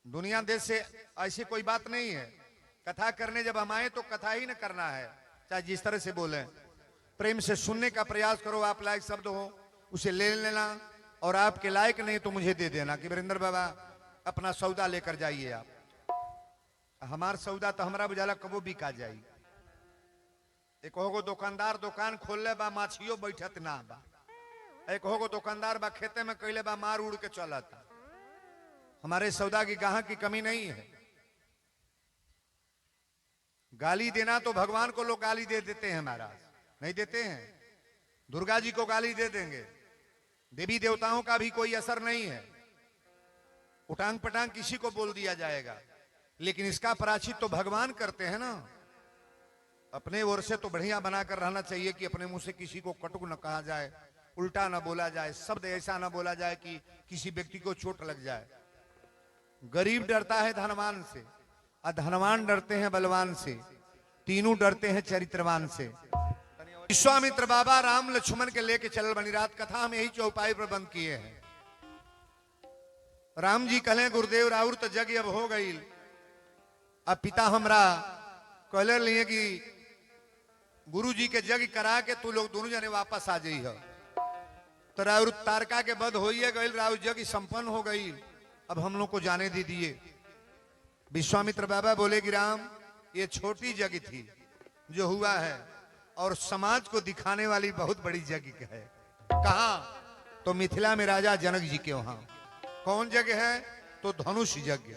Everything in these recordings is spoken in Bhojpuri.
दुनिया देश से ऐसी कोई बात नहीं है। कथा करने जब हम आए तो कथा ही न करना है, चाहे जिस तरह से बोले। प्रेम से सुनने का प्रयास करो। आप लायक शब्द हो उसे ले लेना, और आपके लायक नहीं तो मुझे दे देना कि वीरेंद्र बाबा अपना सौदा लेकर जाइए। आप हमार सौदा तो हमारा बुझाला कबो बिका जाई। एक होगो दुकानदार दुकान खोल ले बा, माछियो बैठत ना बा। एक होगो दुकानदार बा खेते में कैले बा, मार उड़ के चलता। हमारे सौदा की गाहक की कमी नहीं है। गाली देना तो भगवान को लोग गाली दे देते हैं, महाराज नहीं देते हैं। दुर्गा जी को गाली दे देंगे, देवी देवताओं का भी कोई असर नहीं है। उटांग पटांग किसी को बोल दिया जाएगा, लेकिन इसका प्रायश्चित तो भगवान करते हैं ना। अपने ओर से तो बढ़िया बनाकर रहना चाहिए कि अपने मुंह से किसी को कटुक न कहा जाए, उल्टा न बोला जाए, शब्द ऐसा न बोला जाए कि किसी व्यक्ति को चोट लग जाए। गरीब डरता है धनवान से, और धनवान डरते हैं बलवान से, तीनों डरते हैं चरित्रवान से। विश्वामित्र बाबा राम लक्ष्मण के लेके चल बनी रात। कथा हम यही चौपाई पर बंद किए हैं। राम जी कहले गुरुदेव राउर तो जग अब हो गई। अब पिता हमरा कहले लिए कि गुरु जी के जग करा के तू लोग दोनों जने वापस आ जाइए। तो राउर तारका के बद होइए गई, राउर जग संपन्न हो गई, अब हम लोग को जाने दीजिए। विश्वामित्र बाबा बोले कि राम ये छोटी जगह थी जो हुआ है, और समाज को दिखाने वाली बहुत बड़ी जगह है। कहा? तो मिथिला में राजा जनक जी के वहां। कौन जगह है? तो धनुष यज्ञ।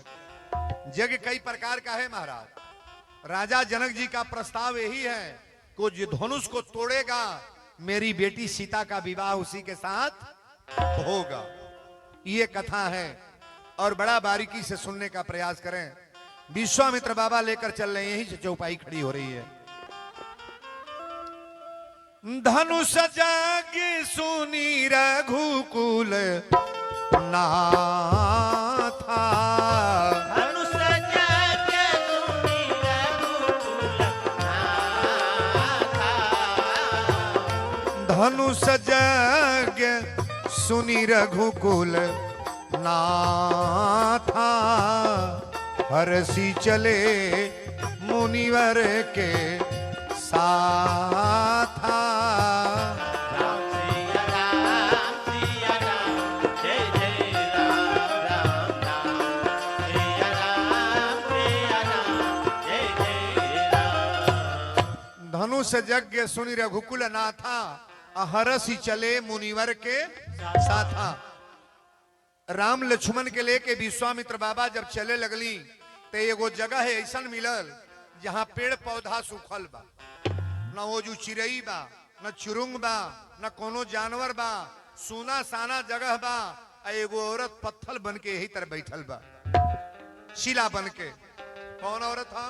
यज्ञ कई प्रकार का है महाराज। राजा जनक जी का प्रस्ताव यही है कि जो धनुष को तोड़ेगा मेरी बेटी सीता का विवाह उसी के साथ होगा। ये कथा है, और बड़ा बारीकी से सुनने का प्रयास करें। विश्वामित्र बाबा लेकर चल रहे हैं, यहीं से चौपाई खड़ी हो रही है। धनुष जग सुनी रघुकुल नाथा, धनुष जग सुनी रघुकुल नाथा। धनुष जग सुनी रघुकुल नाथा, हरसी चले मुनिवर के साथा। राम सिया राम जय जय राम राम राम। सिया राम जय जय राम। धनुष यज्ञ सुनि रघुकुल नाथा, हरसी चले मुनिवर के साथा। राम लक्ष्मण के लेके विश्वामित्र बाबा जब चले लगली तो एगो जगह है ऐसा मिलल जहां पेड़ पौधा सूखल बा, न वो जो चिड़ई बा, न चुरुंग बा, न कोनो जानवर बा, सूना साना जगह बा। एगो औरत पत्थल बन के यही तरह बैठल बा, शिला बन के। कौन औरत हा?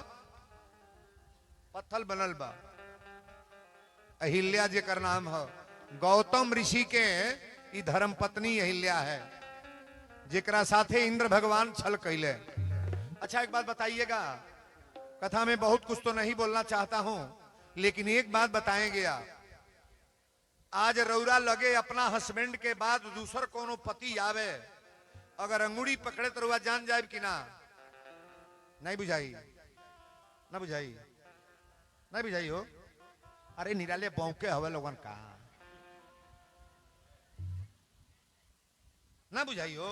पत्थल बनल बा। अहिल्या जेकर नाम है। गौतम ऋषि के ई धर्म पत्नी अहिल्या है, जेकरा साथे इंद्र भगवान छल कैले। अच्छा एक बात बताइएगा, कथा में बहुत कुछ तो नहीं बोलना चाहता हूं, लेकिन एक बात बताएंगे आप। आज रौरा लगे अपना हस्बैंड के बाद दूसर कोनो पति आवे, अगर अंगुड़ी पकड़े तो रौरा जान जाए कि ना? नहीं बुझाई? ना बुझाई? नहीं बुझाई हो? अरे निराले बौके हवे लोगन का ना बुझाई हो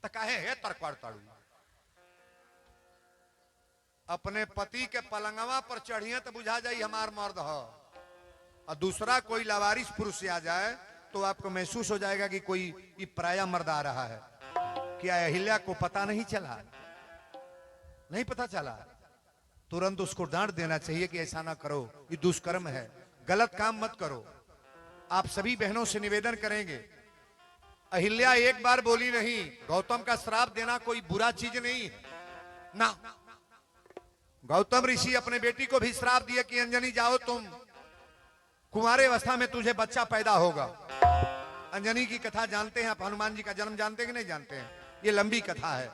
तो काहे है तरकड़ तड़ू। अपने पति के पलंगवा पर चढ़िए तो बुझा जाई हमार मर्द हो, और दूसरा कोई लावारिस पुरुष आ जाए तो आपको महसूस हो जाएगा कि कोई ये पराया मर्द आ रहा है। क्या अहिल्या को पता नहीं चला? नहीं पता चला? तुरंत उसको डांट देना चाहिए कि ऐसा ना करो, ये दुष्कर्म है, गलत काम मत करो। आप सभी बहनों से निवेदन करेंगे, अहिल्या एक बार बोली नहीं। गौतम का श्राप देना कोई बुरा चीज नहीं है ना। गौतम ऋषि अपने बेटी को भी श्राप दिए कि अंजनी जाओ तुम, कुंवारे अवस्था में तुझे बच्चा पैदा होगा। अंजनी की कथा जानते हैं आप? हनुमान जी का जन्म जानते हैं कि नहीं जानते हैं? ये लंबी कथा है,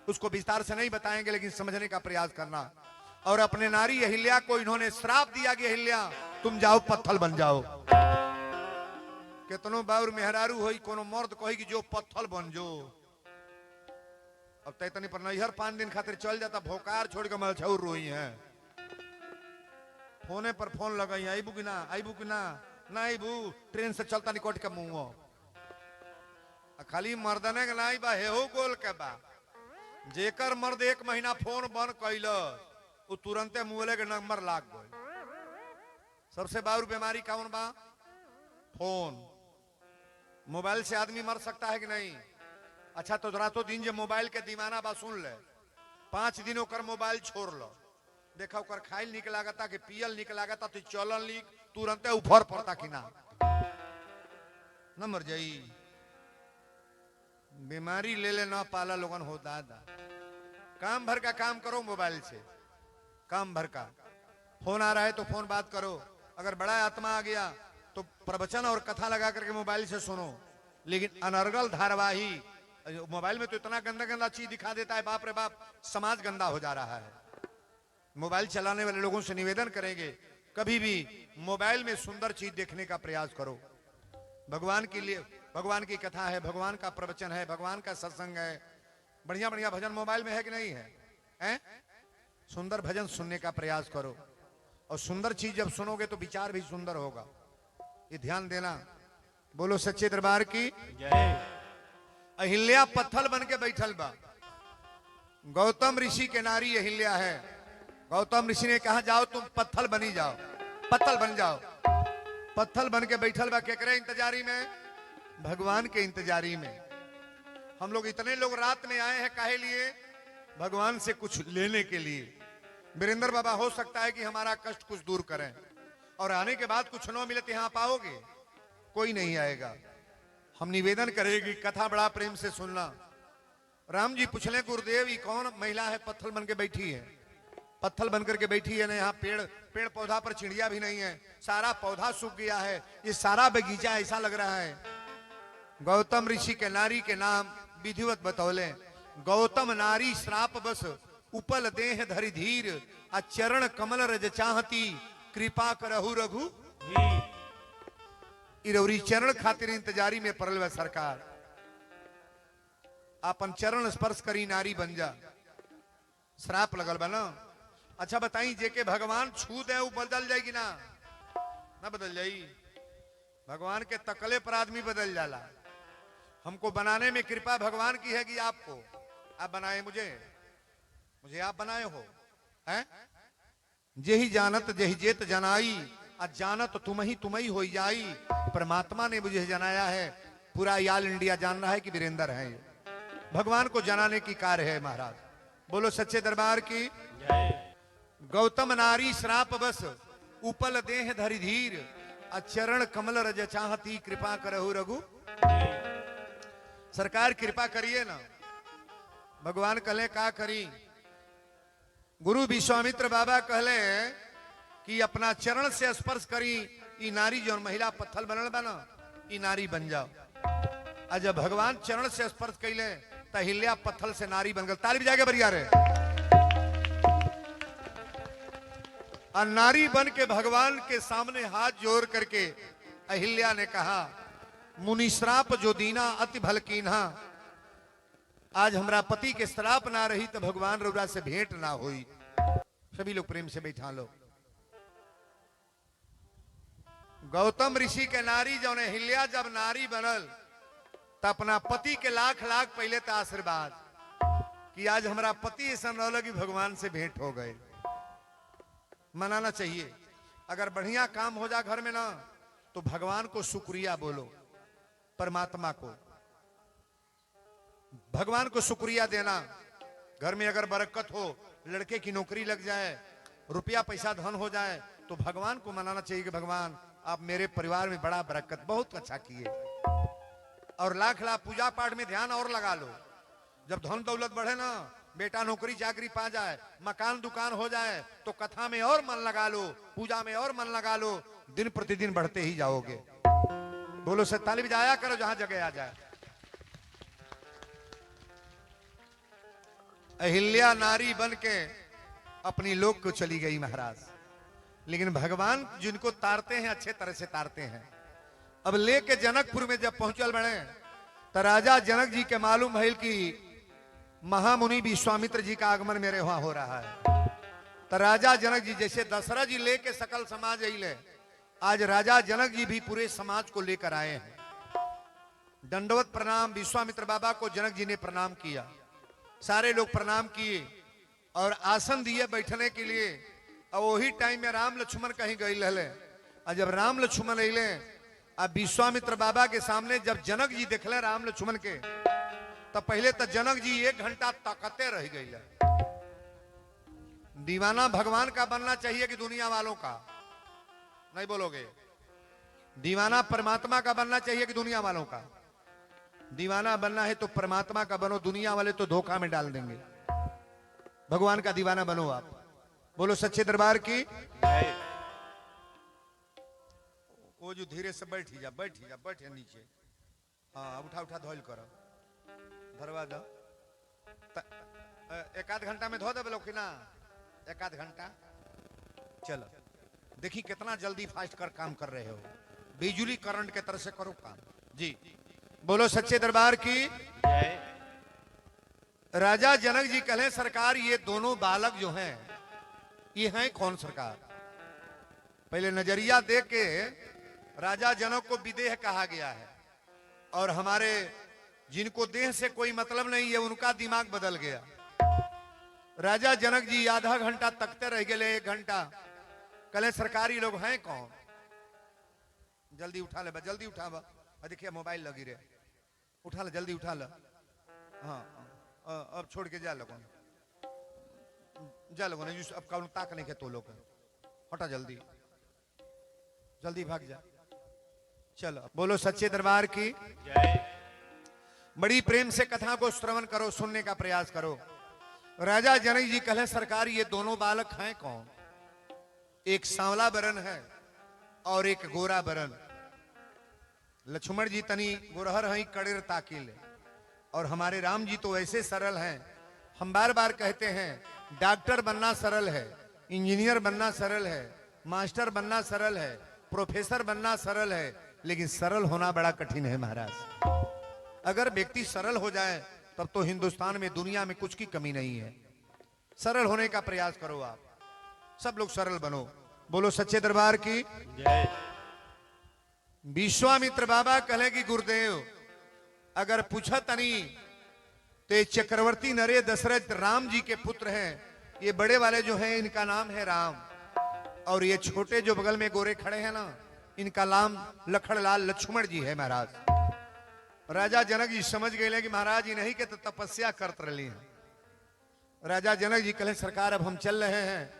उसको विस्तार से नहीं बताएंगे, लेकिन समझने का प्रयास करना। और अपने नारी अहिल्या को इन्होंने श्राप दिया कि अहिल्या तुम जाओ पत्थल बन जाओ। कितनो बाउर मेहरारू होई, कोनो मर्द कही कि जो पत्थल बन जो। अब तैतनी पर नैहर 5 दिन खातिर चल जाता, भोकार छोड़ के मलछौर रोई है। फोने पर फोन लगाई, आईबू कि ना, आईबू कि ना, ना आईबू, ट्रेन से चलता निकट के मुंह खाली मर्दने के नाई बा, हेहू गोल के बा। जेकर मर्द 1 महीना फोन बंद कैल, वो तुरंते मुहले के नंबर लाग गए। सबसे बाउर बीमारी कौन बा? फोन। मोबाइल से आदमी मर सकता है कि नहीं? अच्छा तो रातों दिन जो मोबाइल के दीवाना बा, सुन ले, 5 दिन ओकर मोबाइल छोड़ लो, देखा ओकर खाइल निक लागता कि पियल निक लागता, तो चलन लिख तुरंते उफर पड़ता कि ना, न मर जाई। बीमारी ले ले ना पाला लोगन हो दादा। काम भर का काम करो मोबाइल से, काम भर का। फोन आ रहा है तो फोन बात करो, अगर बड़ा आत्मा आ गया तो प्रवचन और कथा लगा करके मोबाइल से सुनो। लेकिन अनर्गल धारावाही मोबाइल में तो इतना गंदा गंदा चीज दिखा देता है, बाप रे बाप, समाज गंदा हो जा रहा है। मोबाइल चलाने वाले लोगों से निवेदन करेंगे, कभी भी मोबाइल में सुंदर चीज देखने का प्रयास करो। भगवान के लिए, भगवान की कथा है, भगवान का प्रवचन है, भगवान का सत्संग है, बढ़िया बढ़िया भजन मोबाइल में है कि नहीं है, हैं? सुंदर भजन सुनने का प्रयास करो, और सुंदर चीज जब सुनोगे तो विचार भी सुंदर होगा, ये ध्यान देना। बोलो सच्चे दरबार की जय। अहिल्या पत्थल बन के बैठल बा। गौतम ऋषि के नारी अहिल्या है। गौतम ऋषि ने कहा जाओ तुम पत्थल बनी जाओ, पत्थल बन जाओ। पत्थल बन के बैठल बा केकरे इंतजारी में? भगवान के इंतजारी में। हम लोग इतने लोग रात में आए हैं काहे लिए? भगवान से कुछ लेने के लिए। वीरेंद्र बाबा हो सकता है कि हमारा कष्ट कुछ दूर करें, और आने के बाद कुछ न मिले तो यहां पाओगे? कोई नहीं आएगा। हम निवेदन करेंगे कथा बड़ा प्रेम से सुनना। राम जी पूछले गुरुदेव ये कौन महिला है पत्थल बन के बैठी है? पत्थल बनकर के बैठी है ना, यहाँ पेड़ पौधा पर चिड़िया भी नहीं है, सारा पौधा सूख गया है, ये सारा बगीचा ऐसा लग रहा है। गौतम ऋषि के नारी के नाम विधिवत बतौले। गौतम नारी श्राप बस उपल देह धरि धीर, आ चरण कमल रज चाहती, कृपा करहु रघु। इरौरी चरण खातिर इंतजारी में पड़ल बा सरकार। अपन चरण स्पर्श करी नारी बन जा। श्राप लगल बा ना। अच्छा बताई, जेके भगवान छू दे वो बदल जाएगी ना? ना बदल जाई। भगवान के तकले पर आदमी बदल जाला। हमको बनाने में कृपा भगवान की है कि आपको? आप बनाए मुझे आप बनाए हो हैं? जेहि जानत जेहि जेत जनाई, आज जानत तुम ही हो जाई। परमात्मा ने मुझे जनाया है, पूरा याल इंडिया जान रहा है कि वीरेंद्र है। भगवान को जनाने की कार्य है महाराज। बोलो सच्चे दरबार की जय। गौतम नारी श्राप बस उपल देह धरि धीर, चरण कमल रज चाहती, कृपा करहु रघु। सरकार कृपा करिए ना। भगवान कहले का करी? गुरु विश्वामित्र बाबा कहले कि अपना चरण से स्पर्श करी, ई नारी जो महिला पत्थल बनल बा ना, ई नारी बन जाओ। आज जब भगवान चरण से स्पर्श कैले तो अहिल्या पत्थल से नारी बन गल। ताली बजा बरिया रे। और नारी बन के भगवान के सामने हाथ जोड़ करके अहिल्या ने कहा, मुनि श्राप जो दीना अति भल कीन्हा। आज हमरा पति के श्राप ना रही तो भगवान रउरा से भेंट ना हुई। सभी लोग प्रेम से बैठा लो। गौतम ऋषि के नारी जो अहिल्या जब नारी बनल तो अपना पति के लाख लाख पहले तो आशीर्वाद कि आज हमारा पति ऐसा रहल कि भगवान से भेंट हो गए। मनाना चाहिए। अगर बढ़िया काम हो जा घर में ना तो भगवान को शुक्रिया बोलो, परमात्मा को भगवान को शुक्रिया देना। घर में अगर बरकत हो, लड़के की नौकरी लग जाए, रुपया पैसा धन हो जाए, तो भगवान को मनाना चाहिए कि भगवान आप मेरे परिवार में बड़ा बरकत, बहुत अच्छा किए। और लाख लाख पूजा पाठ में ध्यान और लगा लो। जब धन दौलत बढ़े ना, बेटा नौकरी चाकरी पा जाए, मकान दुकान हो जाए, तो कथा में और मन लगा लो, पूजा में और मन लगा लो, दिन प्रतिदिन बढ़ते ही जाओगे। बोलो से ताली बजाया करो जहां जगह आ जाए। अहिल्या नारी बन के अपनी लोक को चली गई महाराज। लेकिन भगवान जिनको तारते हैं अच्छे तरह से तारते हैं। अब लेके जनकपुर में जब पहुंचल बड़े तो राजा जनक जी के मालूम है कि महामुनि विश्वामित्र जी का आगमन मेरे वहां हो रहा है। तो राजा जनक जी जैसे दशरथ जी लेके सकल समाज अइले, आज राजा जनक जी भी पूरे समाज को लेकर आए हैं। दंडवत प्रणाम विश्वामित्र बाबा को जनक जी ने प्रणाम किया, सारे लोग प्रणाम किए और आसन दिए बैठने के लिए। और वही टाइम में राम लक्ष्मण कहीं गए रहले, और जब राम लक्ष्मण अइले अब विश्वामित्र बाबा के सामने जब जनक जी देखले राम लक्ष्मण के, तो पहले तो जनक जी 1 घंटा ताकते रह गई। दीवाना भगवान का बनना चाहिए कि दुनिया वालों का? नहीं बोलोगे? दीवाना परमात्मा का बनना चाहिए कि दुनिया वालों का? दीवाना बनना है तो परमात्मा का बनो, दुनिया वाले तो धोखा में डाल देंगे। भगवान का दीवाना बनो आप। बोलो सच्चे दरबार की। जय वो जो धीरे से बैठी जा, बैठे नीचे। हाँ उठा उठा धोल करो, धरवा दो। एक आध घंटा में धो दे बोलो कि ना? 1 आध घंटा। चलो देखिए कितना जल्दी फास्ट कर काम कर रहे हो, बिजली करंट के तरह से करो काम जी। बोलो सच्चे दरबार की। जय राजा जनक जी कहे सरकार ये दोनों बालक जो हैं ये हैं कौन सरकार? पहले नजरिया देख के राजा जनक को विदेह कहा गया है, और हमारे जिनको देह से कोई मतलब नहीं है उनका दिमाग बदल गया। राजा जनक जी आधा घंटा तकते रह गए, 1 घंटा। कले सरकारी लोग हैं कौन? जल्दी उठा ले, जल्दी उठा बा। देखिए मोबाइल लगी रहे, उठा ले जल्दी उठा ले। हाँ अब छोड़ के जा लोगों, अब कौन ताक नहीं के तो लोग हटा, जल्दी जल्दी भाग जा। चलो बोलो सच्चे दरबार की। जय बड़ी प्रेम से कथा को श्रवण करो, सुनने का प्रयास करो। राजा जनक जी कहे सरकार ये दोनों बालक हैं कौन? एक सांवला बरन है और एक गोरा बरन। लक्ष्मण जी तनी गोरहर हैं, कड़ेर ताकिल, और हमारे राम जी तो ऐसे सरल हैं। हम बार बार कहते हैं डॉक्टर बनना सरल है, इंजीनियर बनना सरल है, मास्टर बनना सरल है, प्रोफेसर बनना सरल है, लेकिन सरल होना बड़ा कठिन है महाराज। अगर व्यक्ति सरल हो जाए तब तो हिंदुस्तान में दुनिया में कुछ की कमी नहीं है। सरल होने का प्रयास करो आप, सब लोग सरल बनो। बोलो सच्चे दरबार की। जय विश्वामित्र बाबा कहे कि गुरुदेव अगर पूछा तनी तो ये चक्रवर्ती नरे दशरथ राम जी के पुत्र हैं। ये बड़े वाले जो हैं इनका नाम है राम, और ये छोटे जो बगल में गोरे खड़े हैं ना, इनका नाम लखड़लाल लक्ष्मण जी है महाराज। राजा जनक जी समझ गए कि महाराज ही नहीं के तो तपस्या करते रही हैं। राजा जनक जी कहे सरकार अब हम चल रहे हैं,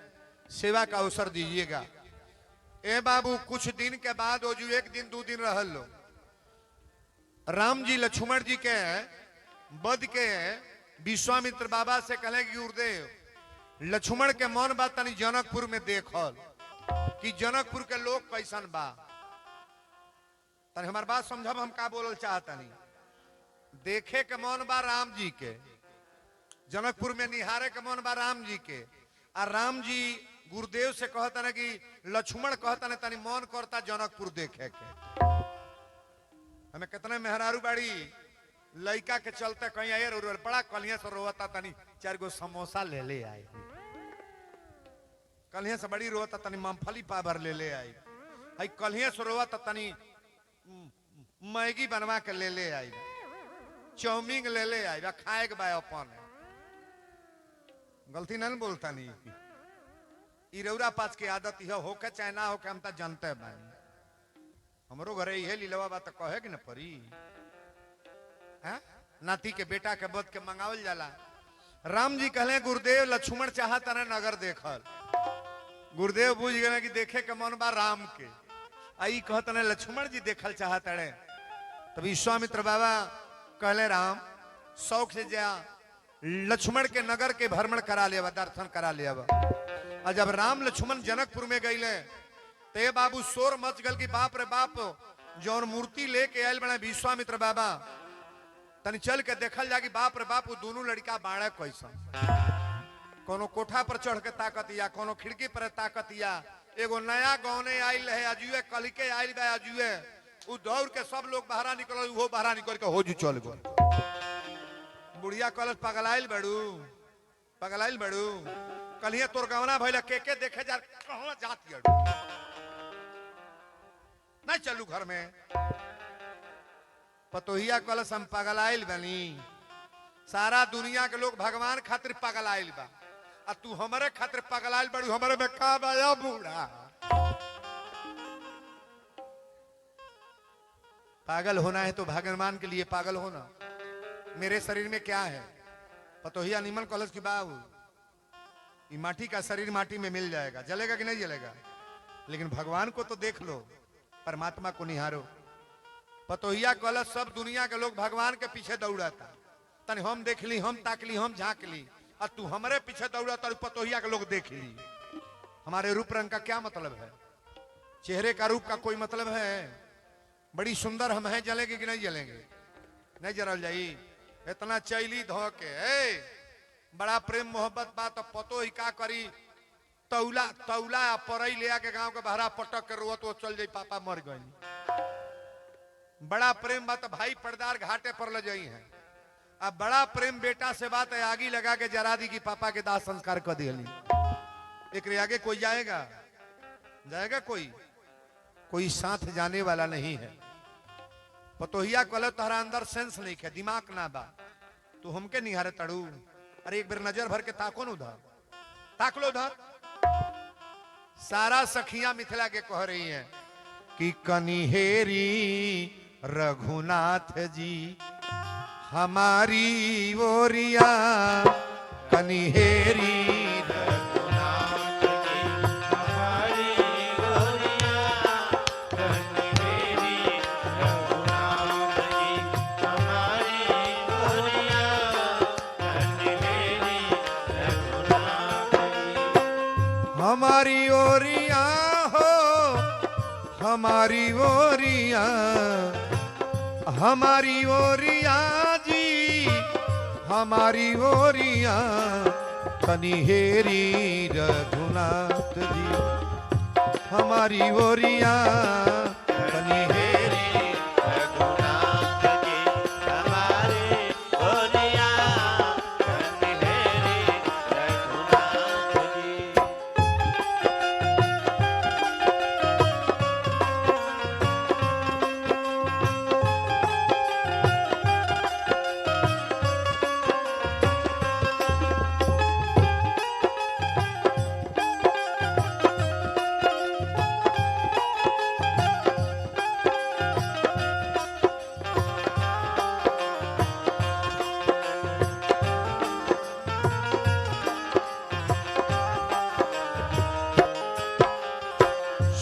सेवा का अवसर दीजिएगा। ए बाबू कुछ दिन के बाद वो जो 1 दिन 2 दिन रह लो। राम जी लक्ष्मण जी के बद के विश्वामित्र बाबा से कहे कि गुरुदेव लक्ष्मण के मन बा तनी जनकपुर में देखल कि जनकपुर के लोग कैसन बा। तनी हमार बात समझब हम का बोलल चाहतनी। देखे के मन बा राम जी के, जनकपुर में निहारे के मन बा राम जी के, और राम जी गुरुदेव से कहता कि लक्ष्मण कहता ने तनी मन करता जनकपुर देखे के। हमें कितने मेहरारू बाड़ी लड़का के चलते कहीं आए बड़ा कलिया से रोता तनी 4 गो समोसा ले ले आए, कलिया से बड़ी रोता तनी मूंगफली पाभर ले ले आई, हई कलिया से रोता तनी मैगी बनवा के ले ले आई, चाउमीन ले ले आई, खाए के बा अपन। गलती नहीं बोलता नहीं, इरौरा पास की आदत यह होके चाहे ना होके हम तो जानते हैं। हमरो घरे ये लीलवा बात कहे कि न परी है? नाती के बेटा के बद के मंगावल जाला। राम जी कहले गुरुदेव लक्ष्मण चाहता ने नगर देखल। गुरुदेव बुझ गए कि देखे के मन बा राम के, आई कहता ने लक्ष्मण जी देखल चाहता रे। तब विश्वामित्र बाबा कहले राम शौक से जा लक्ष्मण के नगर के भ्रमण करा लिया, दर्शन करा लिया। और जब राम लक्ष्मण जनकपुर में गए ते बाबू शोर मच गल कि बाप रे बाप जौन मूर्ति लेके आयल बना विश्वामित्र बाबा, तनी चल के देखल जा कि बाप रे बाप दोनों लड़का बाड़े कैसा। कोनो कोठा पर चढ़ के ताकत या कोनो खिड़की पर ताकत या एगो नया गौने आयल है अजुए कल के आयल बा अजुए उ दौड़ के सब लोग बाहर निकल, वो बाहर निकल के हो जू चल गए। बुढ़िया कॉलेज पगलाइल बड़ू कलिया तोर गवना भइला के देखे जा कहवा जाती नहीं चलू घर में पतोहिया कॉलेज हम पगलाइल बनी सारा दुनिया के लोग भगवान खातिर पगलाइल बा आ तू हमारे खातिर पगलाइल बड़ू हमारे में का बाया बूढ़ा पागल होना है तो भगवान के लिए पागल होना मेरे शरीर में क्या है पतोहिया निमन कॉलेज की बाबू ये माटी का शरीर माटी में मिल जाएगा जलेगा कि नहीं जलेगा लेकिन भगवान को तो देख लो परमात्मा को निहारो पतोहिया कॉलेज सब दुनिया के लोग भगवान के पीछे दौड़ाता तनी हम देख ली हम ताक ली हम झांक ली और तू हमारे पीछे दौड़ाता पतोहिया के लोग देख ली हमारे रूप रंग का क्या मतलब है चेहरे का रूप का कोई मतलब है बड़ी सुंदर हम हैं जलेंगे कि नहीं जलेंगे नहीं जरल जाई इतना चैली धो के बड़ा प्रेम मोहब्बत बात तो पतो ही का करी तौला तौला परई ले आके गांव के बहरा पटक के रोत वो चल जाई पापा मर गई बड़ा प्रेम बात भाई पर्दार घाटे पर ले जाई है अब बड़ा प्रेम बेटा से बात है आगी लगा के जरा दी कि पापा के दाह संस्कार कर दिली एक आगे कोई जाएगा कोई साथ जाने वाला नहीं है पतोहिया कल तोहरा अंदर सेंस नहीं है दिमाग ना बा तू हमके निहारे तड़ू अरे एक बार नजर भर के ताको न उधर ताक लो उधर सारा सखियां मिथिला के कह रही हैं कि कनिहेरी रघुनाथ जी हमारी ओरिया कनिहेरी हमारी ओरिया हो हमारी ओरिया जी हमारी ओरिया कनिहेरी रघुनाथ जी हमारी ओरिया कनिहेरी रघुनाथ जी हमारी ओरिया कनिहेरी रघुनाथ जी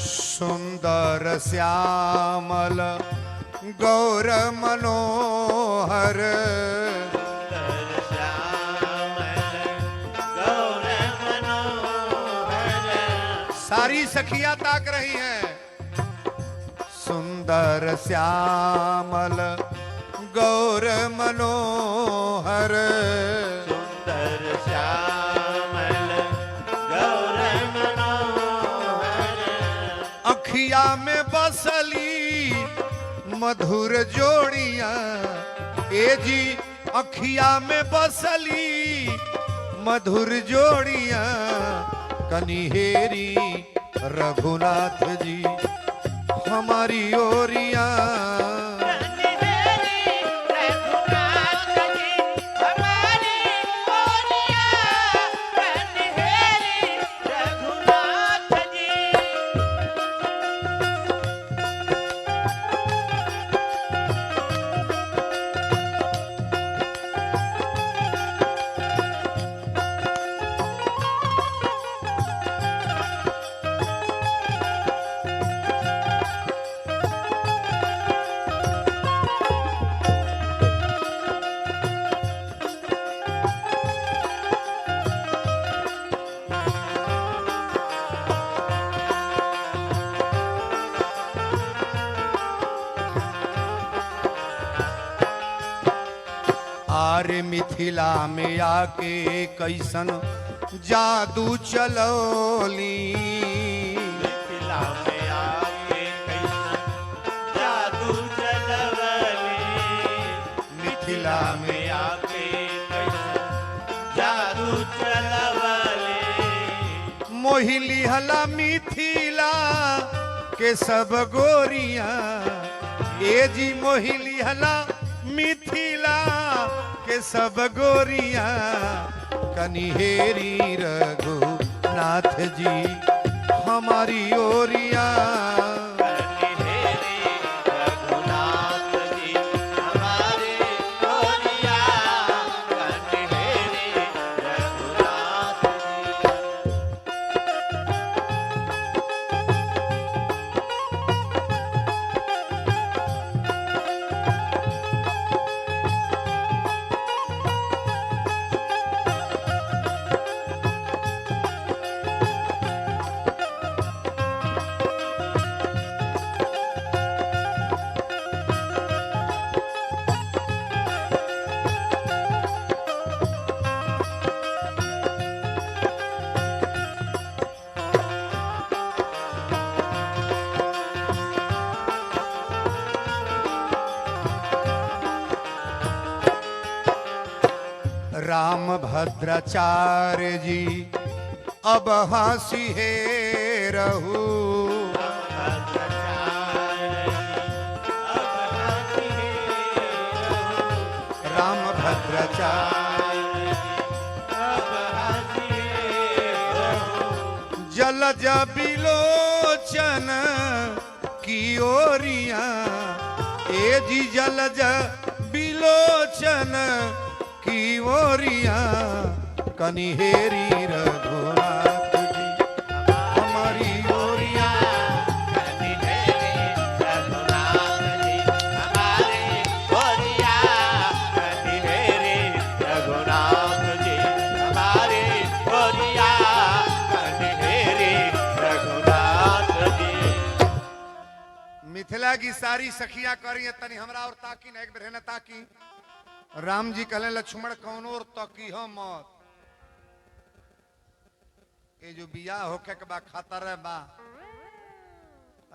सुंदर श्यामल गौर मनोहर सारी सखियां ताक रही हैं सुंदर श्यामल गौर मनोहर सुंदर श्यामल गौर मनोहर अखिया में बसली मधुर जोड़िया ए जी अखिया में बसली मधुर जोड़िया कनिहेरी रघुनाथ जी हमारी ओरिया आरे मिथिला में आके कैसन जादू चलोली मिथिला में आके कैसन जादू चलवली मिथिला में आके जादू चलवले मोहिली हला मिथिला के सब गोरियां ए जी मोहिली हला मिथिला के सब गोरियां कनिहेरी रघुनाथ जी हमारी ओरिया कनिहेरी रघुनाथ जी हमारे ओरिया कनिहेरी रघुनाथ जी राम भद्राचार्य जी अब हंसी है रहू राम भद्राचार्य जलज बिलोचन की ओरिया ए जी जलज बिलोचन की ओरिया कनिहेरी रघुनाथ जी हमारी ओरिया कनिहेरी रघुनाथ जी हमारे ओरिया कनिहेरी रघुनाथ जी हमारे ओरिया कनिहेरी रघुनाथ जी मिथिला की सारी सखियां करी तनी हमरा और ताकी न एक बेर न ताकी राम जी कहले लक्ष्मण कौन और तकी हो मत ये जो बियाह होके के बा खतर है बा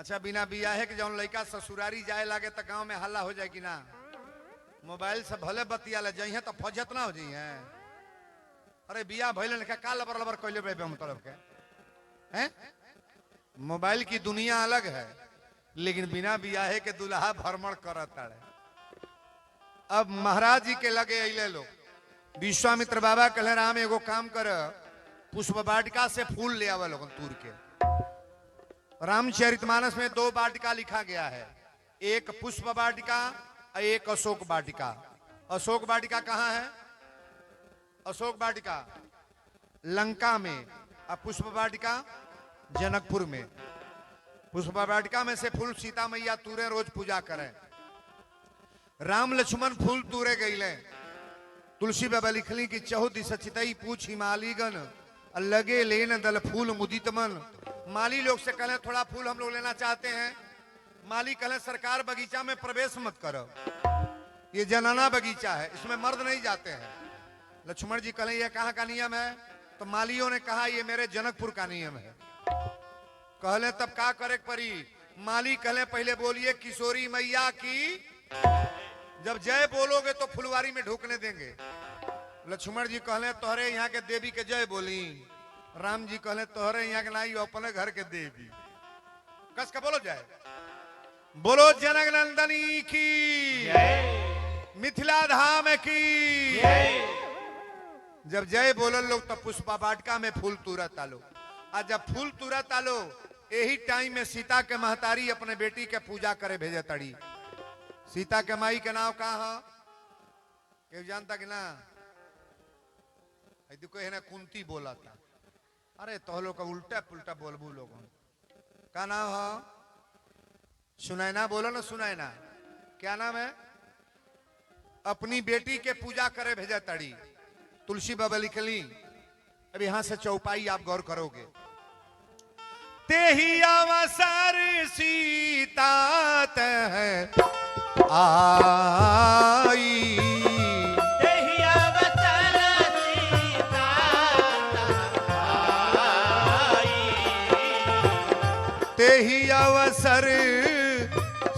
अच्छा बिना बियाहे के जौन लड़का ससुरारी जाए लागे तो गांव में हल्ला हो जाए कि ना मोबाइल से भले बतिया ले जाइए तो फौजत ना हो जाइए अरे बियाह भइले ने का लबर लबर कइले बे मतलब के हैं मोबाइल की दुनिया अलग है लेकिन बिना बियाहे के दुल्हा भ्रमण करत है अब महाराज जी के लगे अले लोग विश्वामित्र बाबा कहले राम एगो काम कर पुष्प वाटिका से फूल ले आवे लोगन तूर के रामचरितमानस में 2 वाटिका लिखा गया है एक पुष्प वाटिका और एक अशोक वाटिका अशोक वाटिका कहाँ है अशोक वाटिका लंका में और पुष्प वाटिका जनकपुर में पुष्प वाटिका में से फूल सीता मैया तूरे रोज पूजा करें राम लक्ष्मण फूल तूरे गईले तुलसी बाबा लिखली कि चहु दिस चितई पूछ हिमालीगन लगे लेन दल फूल मुदित मन माली लोग से कहले थोड़ा फूल हम लोग लेना चाहते हैं माली कहले सरकार बगीचा में प्रवेश मत करो ये जनाना बगीचा है इसमें मर्द नहीं जाते हैं लक्ष्मण जी कहले ये कहाँ का नियम है तो मालियों ने कहा ये मेरे जनकपुर का नियम है कहले तब का करे परी माली कहले पहले बोलिए किशोरी मैया की जब जय बोलोगे तो फुलवारी में ढूकने देंगे लक्ष्मण जी कहले तोहरे यहाँ के देवी के जय बोली राम जी कहले तोहरे यहाँ के नाई अपने घर के देवी कस का बोलो जय बोलो जनक नंदनी की मिथिला धाम की जब जय बोलल लोग तब पुष्पा वाटिका में फूल तुरत आलो आज जब फूल तुरत आलो यही टाइम में सीता के महतारी अपने बेटी के पूजा करे भेजे तड़ी सीता के माई के नाम कहा है जानता कि ना देखो है ना कुंती बोला था अरे तो लोग का उल्टा पुल्टा बोलबू लोगों का नाम है सुनैना बोलो ना सुनैना क्या नाम है अपनी बेटी के पूजा करे भेजा तड़ी तुलसी बाबा लिखली अब यहां से चौपाई आप गौर करोगे ते ही अवसर सीता है आई तेहि अवसर सीता आई ते ही अवसर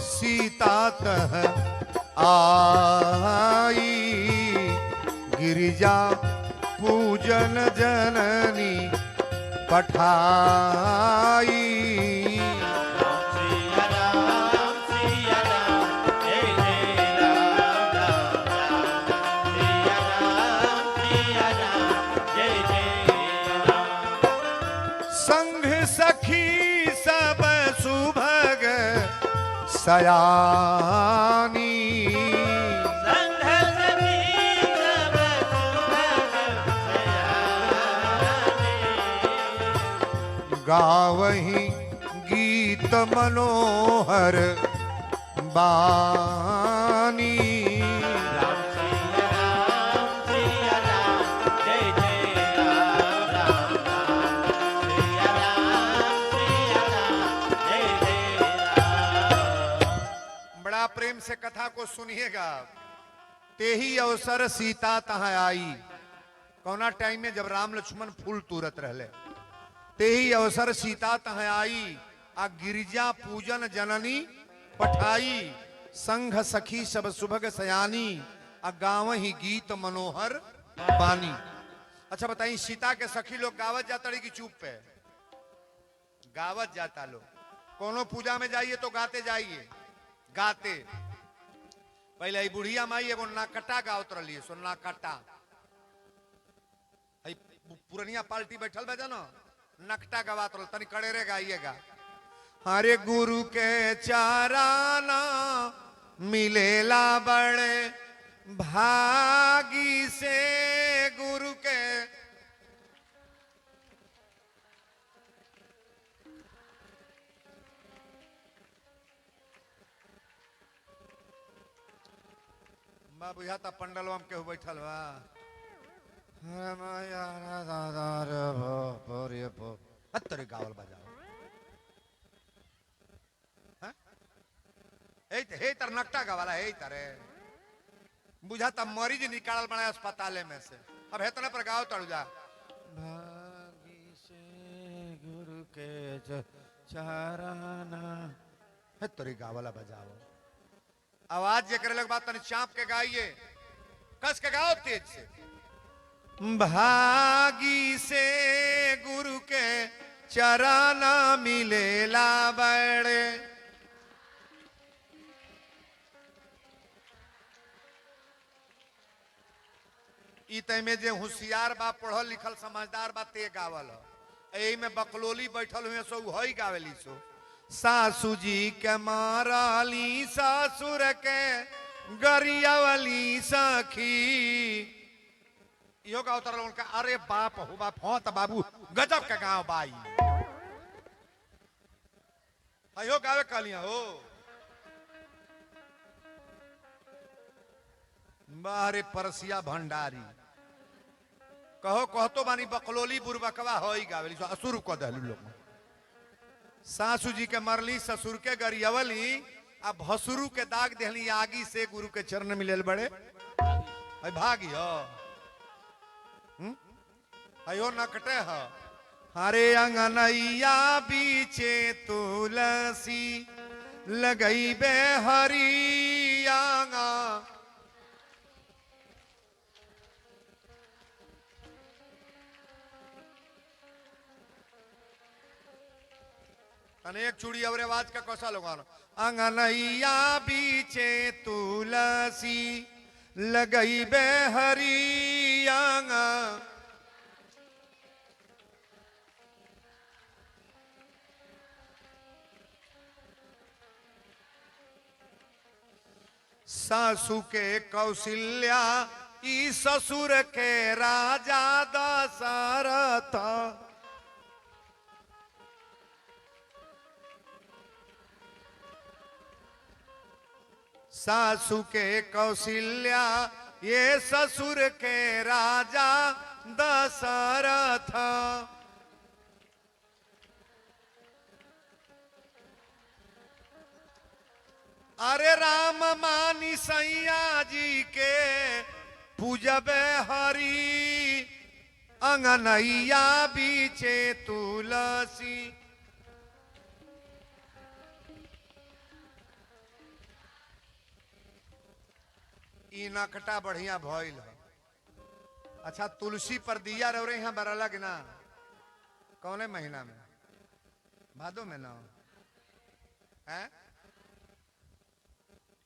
सीता तह आई गिरिजा पूज पूजन जननी पठाई। सिया राम सिया राम जय जय राम राम राम सिया राम जय जय राम। संघ सखी सब सुभग सयानी। संघ सखी सब सुभग सयानी। गावही गीत मनोहर बानी। राम सिया राम जय जय राम राम राम सिया राम जय जय राम। बड़ा प्रेम से कथा को सुनिएगा। ते ही अवसर सीता तहाँ आई। कौना टाइम में जब राम लक्ष्मण फूल तुरत रहले, ते ही अवसर सीता तहाँ आई। आ गिरिजा पूजन जननी पठाई। संघ सखी सब सुभग सयानी। आ गाँव ही गीत मनोहर बानी। अच्छा बताइए, सीता के सखी लोग गावत जाता रही कि चुप पे? गावत जाता लोग। कोनो पूजा में जाइए तो गाते जाइए, गाते। पहले ही बुढ़िया माई एगो नाकटा गावत रही। सो नाकटा पुरनिया पार्टी बैठल बा जानो, नकटा गवात रहो, तनी कड़ेरे गाइएगा। हरे गुरु के चाराना मिलेला बड़े भागी से। गुरु के बा बुझाता पंडलवा में केहू बैठल बा। हत्तरे गावल बजाओ। हे तर नकटा गवाला हे तरे बुझाता मरीज निकालल बना अस्पताल में से। अब हेतने पर गाओ तड़ू जा। भागी से गुरु के चराना। हेतरे गावला बजाओ। आवाज जे करे लग बात तनी चाप के गाइए, कस के गाओ तेज से। भागी से गुरु के चराना मिलेला बड़े। ई में जे होशियार बा, पढ़ल लिखल समझदार बा, ते गावल। एही में बकलोली बैठल हुए सो हई गावेली सो। सासू जी के माराली ससुर के गरियावली सखी। यो गाँव तरह उनका अरे बाप हो बाप हो त बाबू गजब के गाँव बाई। अयो गावे कालिया हो बाहरे परसिया भंडारी। कहो कहतो बानी बकलोली बुरबकवा होई गावेली सो असुर को दहलू लोग। सासू जी के मरली ससुर के गरियवली। अब भसुरु के दाग देहली आगी से गुरु के चरण मिलेल बड़े। अय भागी हो अयो नकटे ह। हरे अंगनैया बीचे तुलसी लगई बे हरियागा। अनेक चूड़ी और आवाज का कौशल होगा। अंगनैया बीचे तुलसी लगई बे हरियागा। सासू के कौशल्या ई ससुर के राजा दशरथ। सासू के कौशल्या ये ससुर के राजा दशरथ। अरे राम मानी सैया जी के पूजबे हरि अंगनैया बीचे तुलसी। ई नकटा बढ़िया भइल है। अच्छा तुलसी पर दिया रह रहे यहाँ बरला कि ना? कौने महीना में? भादो में ना है?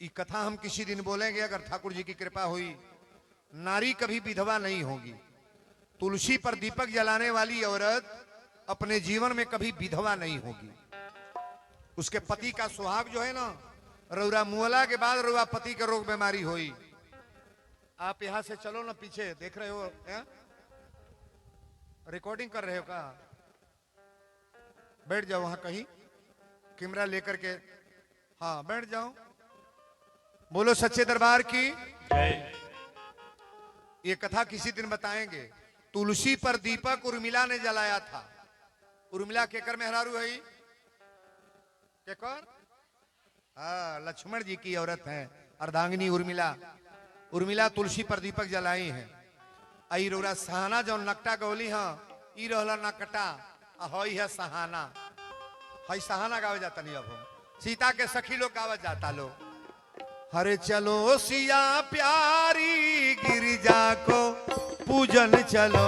ये कथा हम किसी दिन बोलेंगे अगर ठाकुर जी की कृपा हुई। नारी कभी विधवा नहीं होगी। तुलसी पर दीपक जलाने वाली औरत अपने जीवन में कभी विधवा नहीं होगी। उसके पति का सुहाग जो है ना, रौरा मुअला के बाद रौरा पति के रोग बीमारी हुई। आप यहां से चलो ना, पीछे देख रहे हो है? रिकॉर्डिंग कर रहे हो का? बैठ जाओ वहां कहीं कैमरा लेकर के। हाँ बैठ जाओ। बोलो सच्चे दरबार की जय। ये कथा किसी दिन बताएंगे। तुलसी पर दीपक उर्मिला ने जलाया था। उर्मिला केकर मेहरारू है? केकर? हाँ लक्ष्मण जी की औरत है अर्धांगिनी उर्मिला। उर्मिला तुलसी पर दीपक जलाई है। आई रोरा सहाना जो नकटा गौली हाँ ई रहला नकटा हई है सहाना। हई सहाना गावे जाता नहीं। अब हम सीता के सखी लोग गावत जाता लोग। हरे चलो सिया प्यारी गिरिजा को पूजन चलो।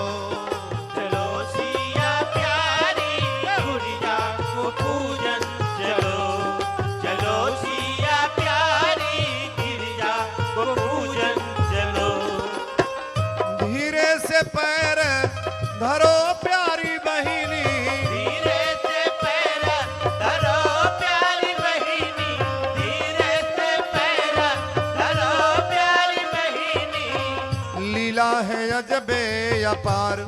चलो सिया प्यारी गिरिजा को पूजन चलो। चलो सिया प्यारी गिरिजा को पूजन चलो। धीरे से पैर धरो प्यारी बहिनी। धीरे से पैर धरो प्यारी बहिनी। धीरे से पैर धरो प्यारी बहिनी। लीला है अजबे अपार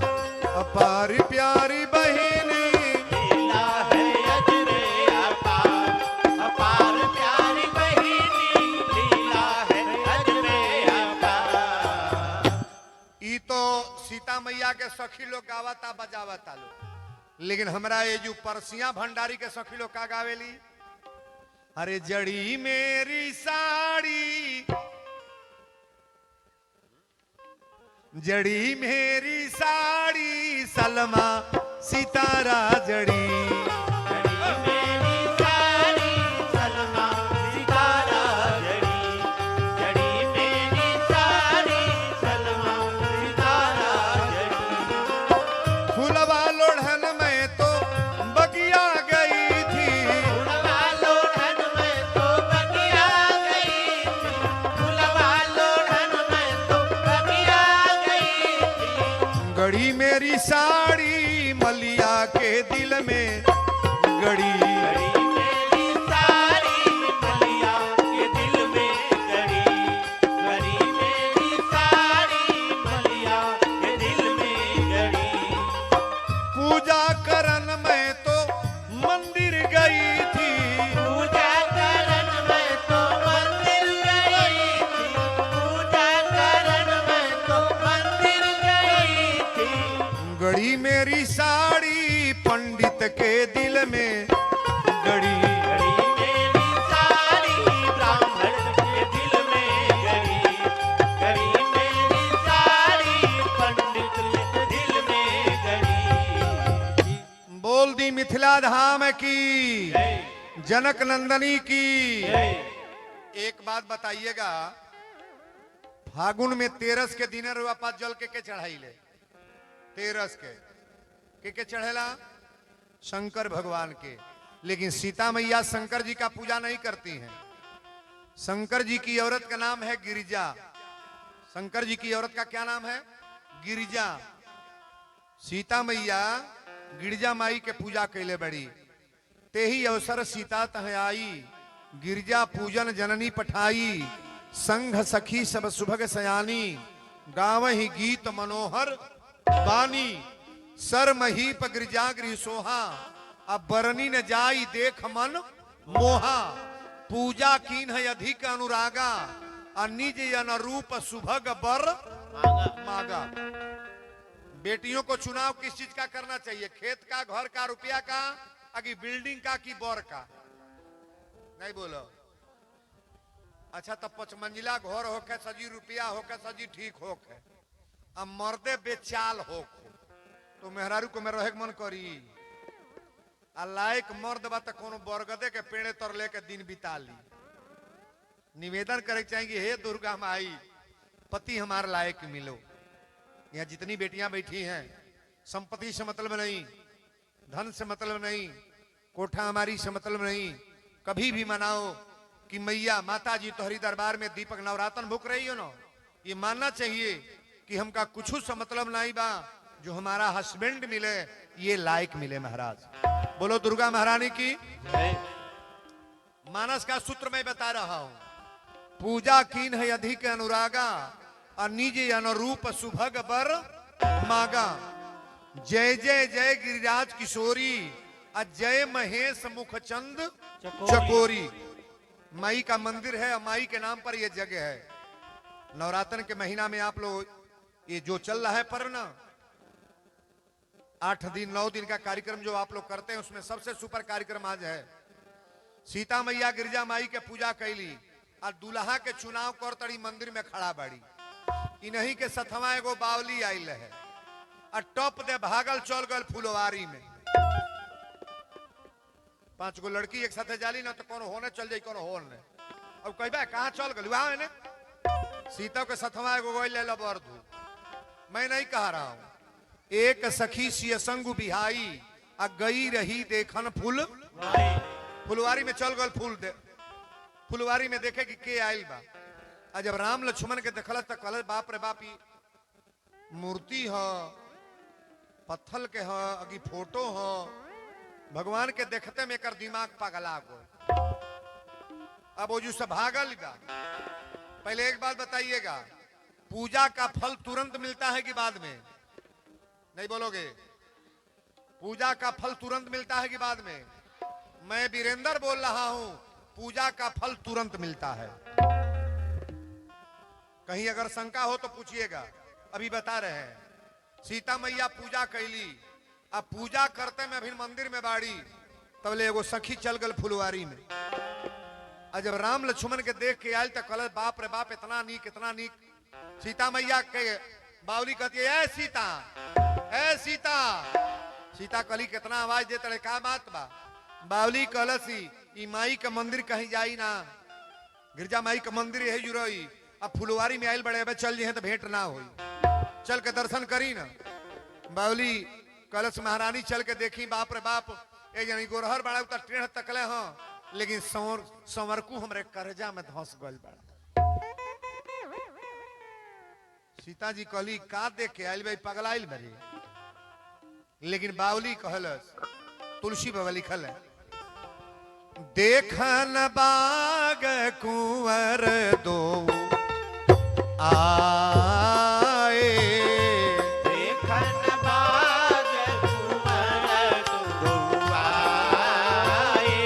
अपार प्यारी बहिनी। लीला है अजबे अपार अपार प्यारी बहिनी। लीला है अजबे अपार। ई तो सीता मैया के सखी लोग गावता बजावता लोग। लेकिन हमरा ये जो परसिया भंडारी के सखी लोग का गावेली? अरे जड़ी मेरी साड़ी जड़ी मेरी साड़ी सलमा सितारा जड़ी। जड़ी मेरी साड़ी सलमा सितारा जड़ी। जड़ी मेरी साड़ी सलमा सितारा जड़ी। फुलवा लोढ़न में तो बगिया गई थी। फुलवा लोढ़न में तो बगिया गई थी। फुलवा लोढ़न में तो बगिया गई थी। गड़ी मेरी साड़ी मलिया के दिल में गड़ी। गड़ी मेरी साड़ी मलिया के दिल में गड़ी। गड़ी मेरी साड़ी मलिया के दिल में गड़ी। पूजा करन में तो मंदिर गई थी। पूजा करन में तो मंदिर गई थी। पूजा करन में तो मंदिर गई थी। गड़ी मेरी साड़ी पंडित के दिल में गड़ी। गड़ी मेरी साड़ी ब्राह्मण के दिल में गड़ी। गड़ी मेरी साड़ी पंडित के दिल में गड़ी। बोल दी मिथिला धाम की जय जनक नंदनी की। जय। एक बात बताइएगा, फागुन में तेरस के दिन रुआ पास जल के चढ़ाई ले? तेरस के चढ़ेला शंकर भगवान के। लेकिन सीता मैया शंकर जी का पूजा नहीं करती हैं। शंकर जी की औरत का नाम है गिरिजा। शंकर जी की औरत का क्या नाम है? गिरिजा। सीता मैया गिरिजा माई के पूजा कैले बड़ी। ते ही अवसर सीता तह आई गिरिजा पूजन जननी पठाई। संघ सखी सब सुभग सयानी गावहि गीत मनोहर बानी। सर महीप गिरिजा गृह सोहा अब बरनी न जाई देख मन मोहा। पूजा कीन है अधिक अनुरागा निज अनुरूप सुभग बर मागा। बेटियों को चुनाव किस चीज का करना चाहिए? खेत का, घर का, रुपया का, आगे बिल्डिंग का कि बर का? नहीं बोलो। अच्छा तो 5 मंजिला घर होके सजी, रुपया होके सजी, ठीक होके अब मर्दे बेचाल हो तो मेहरारू को मेरे मन करी। आ लायक मर्द बा तो कोनो बरगदे के पेड़े तर लेके दिन बिता ली। निवेदन करे चाहिए, हे दुर्गा माई पति हमार लायक मिलो। यहाँ जितनी बेटियां बैठी हैं, संपत्ति से मतलब नहीं, धन से मतलब नहीं, कोठा हमारी से मतलब नहीं। कभी भी मनाओ कि मैया माता जी तोहरी दरबार में दीपक नवरातन भूख रही हो ना, ये मानना चाहिए कि हमका कुछ से मतलब नहीं बा, जो हमारा हस्बैंड मिले ये लायक मिले। महाराज बोलो दुर्गा महारानी की। मानस का सूत्र मैं बता रहा हूं, पूजा कीन है अधिक अनुरागा, और निज अनुरूप सुभग बर मागा। जय जय जय गिरिराज किशोरी, और जय महेश मुखचंद चकोरी। माई का मंदिर है और माई के नाम पर यह जगह है। नवरात्र के महीना में आप लोग ये जो चल रहा है पर्व ना, 8 दिन 9 दिन का कार्यक्रम जो आप लोग करते हैं, उसमें सबसे सुपर कार्यक्रम आज है। सीता मैया गिरजा माई के पूजा कैली और दूल्हा के चुनाव कर तड़ी मंदिर में खड़ा बाड़ी। इन्हीं के सथवा एगो बावली आयल है और टॉप दे भागल चल गल फुलवारी में। 5 गो लड़की एक साथ जाली ना तो कौन होने चल जाई, कौन होने। अब कहबा कहां चल गल वहां ने सीता के सथवा एगो गोइल ले बरधू। मैं नहीं कह रहा हूं। एक सखी सिय संग बिहाई आ गई रही देखन फूल, फुलवारी में चल गल फूल दे, फुलवारी में देखे कि के आयल बा। आ जब राम लक्ष्मण के देखल तो कहल बाप रे बाप, मूर्ति ह पत्थर के ह अगी फोटो ह, भगवान के देखते में एकर दिमाग पगला गो। अब वो जो सब भागल बा। पहले एक बात बताइएगा, पूजा का फल तुरंत मिलता है कि बाद में? नहीं बोलोगे? पूजा का फल तुरंत मिलता है कि बाद में? मैं वीरेंद्र बोल रहा हूं, पूजा का फल तुरंत मिलता है। कहीं अगर शंका हो तो पूछिएगा, अभी बता रहे हैं। सीता मैया पूजा कैली, अब पूजा करते में अभी मंदिर में बाड़ी, तबले एगो सखी चल गल फुलवारी में। और जब राम लक्ष्मण के देख के आयल तो कहल बाप रे बाप, इतना नीक इतना नीक। सीता मैया के बावली कहती है, ए सीता, ए सीता। सीता कहली कितना आवाज देते रहे, का बात बा? बावली कहलसी, ई माई का मंदिर कहीं जाई ना, गिरजा माई का मंदिर यही जुरई। अब फुलवारी में आयल बड़े, अब चल जी तो भेंट ना होई, चल के दर्शन करी ना। बावली कलश महारानी चल के देखी, बाप रे बाप, एक जनी गोरहर बड़ा उतर टेढ़ तकले हो, लेकिन संवरकू हमरे करजा में धंस गल बड़ा। सीता जी कहली का देख के आयल भाई, पगलाइल बड़ी। लेकिन बावली कहलस, तुलसी बाबा लिखल है, देखन बाग कुंवर दो आए, देखन बाग कुंवर दो आए,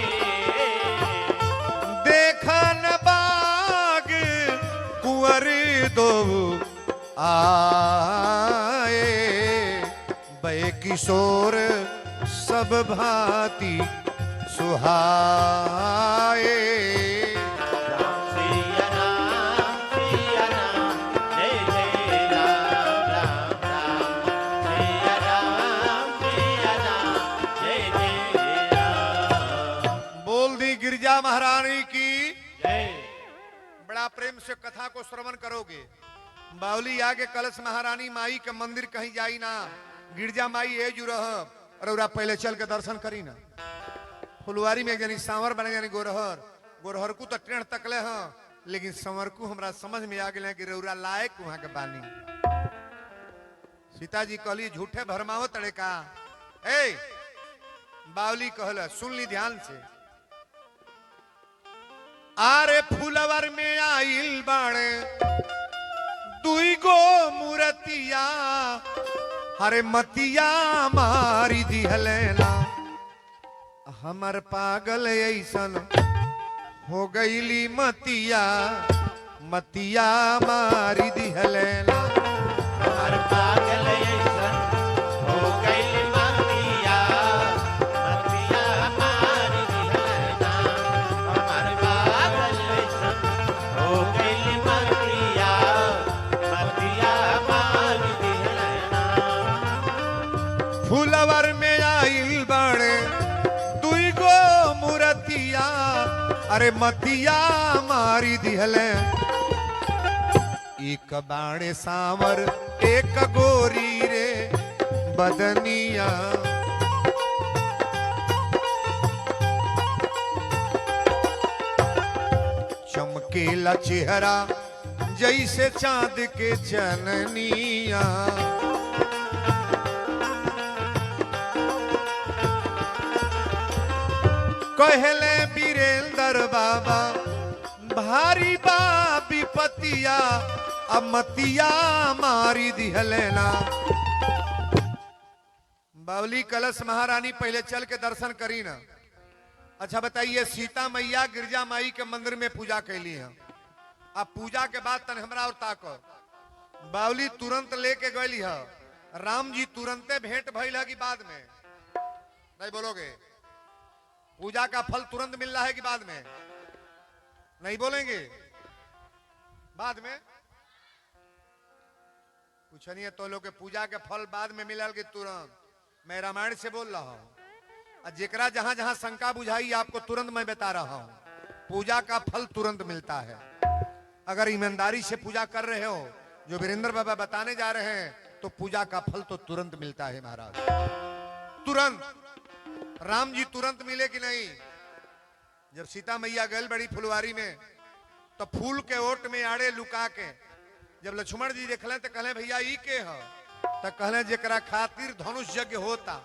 देखन बाग कुंवर दो आए, बै किशोर सब भांति सुहाए। राम सिया राम, जय जय राम राम राम, सिया राम, जय जय राम। बोल दी गिरजा महारानी की जय। बड़ा प्रेम से कथा को श्रवण करोगे। बावली आगे कलश महारानी माई के मंदिर कहीं जाई ना, गिरजा माई ए जुरह, और पहले चल के दर्शन करी ना। फुलवारी में यानी सांवर बने यानी गोरहर, गोरहर को तो टेढ़ तकले हैं, लेकिन संवर को हमरा समझ में आ गए कि रौरा लायक वहां के बानी। सीता जी कहली झूठे भरमाओ तड़े का। ए बावली कहल, सुन ली ध्यान से, आरे फुलवर में आइल बाड़े दुई गो मूर्तिया, हरे मतिया मारी दिहलेना, हमर पागल ऐसन हो गईली मतिया, मतिया मारी दिहलेना। हर पागल ऐसन हो गइल मतिया, मतिया मारी दिहलेना। हर पागल ऐसन हो गइल मतिया, मतिया मारी दिहलेना। फुलवर में आइल बाड़े दुई गो मूर्तिया, अरे मतिया मारी दिहले। एक बाणे सांवर एक गोरी रे बदनिया, चमकेला चेहरा जैसे चांद के चननिया, कहले वीरेंद्र बाबा भारी बा विपतिया, अमतिया मारी दिहलेना। बावली कलश महारानी पहले चल के दर्शन करी ना। अच्छा बताइए, सीता मैया गिरजा माई के मंदिर में पूजा कैली है। अब पूजा के बाद तन हमरा और ताको बावली तुरंत लेके गई है। राम जी तुरंते भेंट भइल है कि बाद में? नहीं बोलोगे? पूजा का फल तुरंत मिल रहा है कि बाद में? नहीं बोलेंगे? बाद में कुछ नहीं है तो लोग के पूजा के फल बाद में मिलल कि तुरंत? मैं रामायण से बोल रहा हूं। जेकरा जहां जहां शंका बुझाई आपको तुरंत मैं बता रहा हूं, पूजा का फल तुरंत मिलता है। अगर ईमानदारी से पूजा कर रहे हो जो वीरेंद्र बाबा बताने जा रहे हैं, तो पूजा का फल तो तुरंत मिलता है महाराज, तुरंत। राम जी तुरंत मिले कि नहीं? जब सीता मैया गल बड़ी फुलवारी में तो फूल के ओट में आड़े लुका के जब लक्ष्मण जी देखले तो कहले भैया ई के है? तो कहले जेकरा खातिर धनुष यज्ञ होता,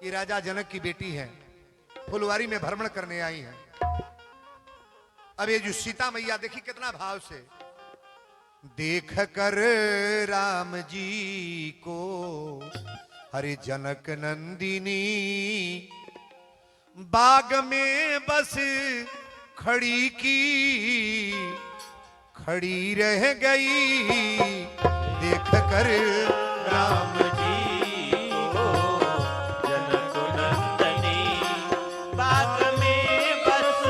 ये राजा जनक की बेटी है, फुलवारी में भ्रमण करने आई है। अब ये जो सीता मैया देखी कितना भाव से, देख कर राम जी को हरे जनक नंदिनी, बाग में बस खड़ी की खड़ी रह गई, देख कर राम जी को जनक नंदनी, बाग में बस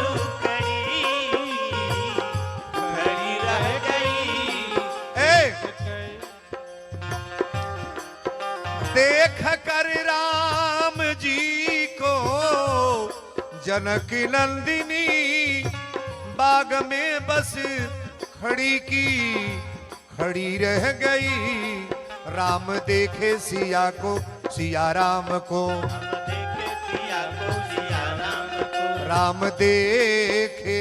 खड़ी रह गई। देख कर राम जी को जनक नंदिनी, बाग में बस खड़ी की खड़ी रह गई, राम देखे सिया को सिया राम को, राम देखे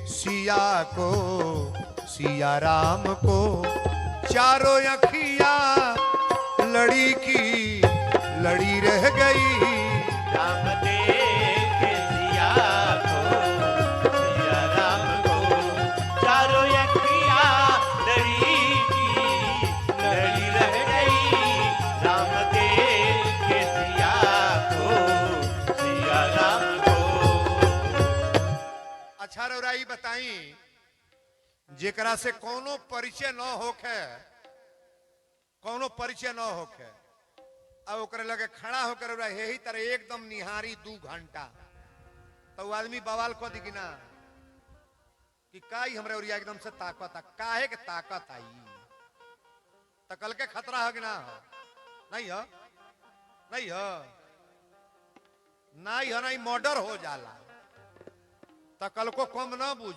सिया को सिया राम को, चारों अखिया लड़ी की लड़ी रह गई, राम देखे सिया को सिया राम को, चारों अखिया लड़ी की लड़ी रह गई, राम देखे सिया को सिया राम को। अच्छा रौराई बताई, जेकरा से कोनो परिचय न होखे, कोनो परिचय न होखे, अब ओकरे लगे खड़ा होकर यही तरह एकदम निहारी 2 घंटा, तो आदमी बवाल को दी ना कि काई हमरे ओरिया एकदम से ताकत, काहे के ताकत आई, तो कल के खतरा है कि ना? नहीं है, नहीं है, नहीं है, नहीं मर्डर हो जाला, तो कल को कम ना बुझ।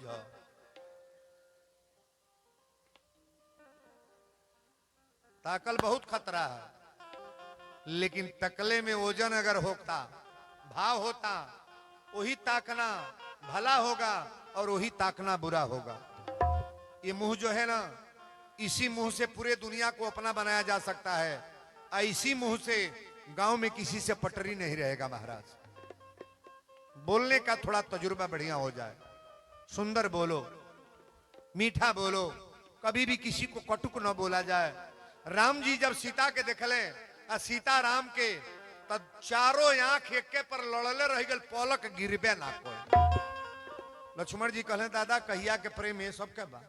ताकल बहुत खतरा है, लेकिन तकले में वजन अगर होता, भाव होता, वही ताकना भला होगा और वही ताकना बुरा होगा। ये मुंह जो है ना, इसी मुंह से पूरे दुनिया को अपना बनाया जा सकता है, इसी मुंह से गांव में किसी से पटरी नहीं रहेगा महाराज। बोलने का थोड़ा तजुर्बा बढ़िया हो जाए, सुंदर बोलो, मीठा बोलो, कभी भी किसी को कटुक न बोला जाए। राम जी जब सीता के देखले, सीता राम के, तब चारों आंख एके पर लड़ले रह गल, पलक गिरबे ना कोई। लक्ष्मण जी कहले दादा कहिया के प्रेम है सबके बा।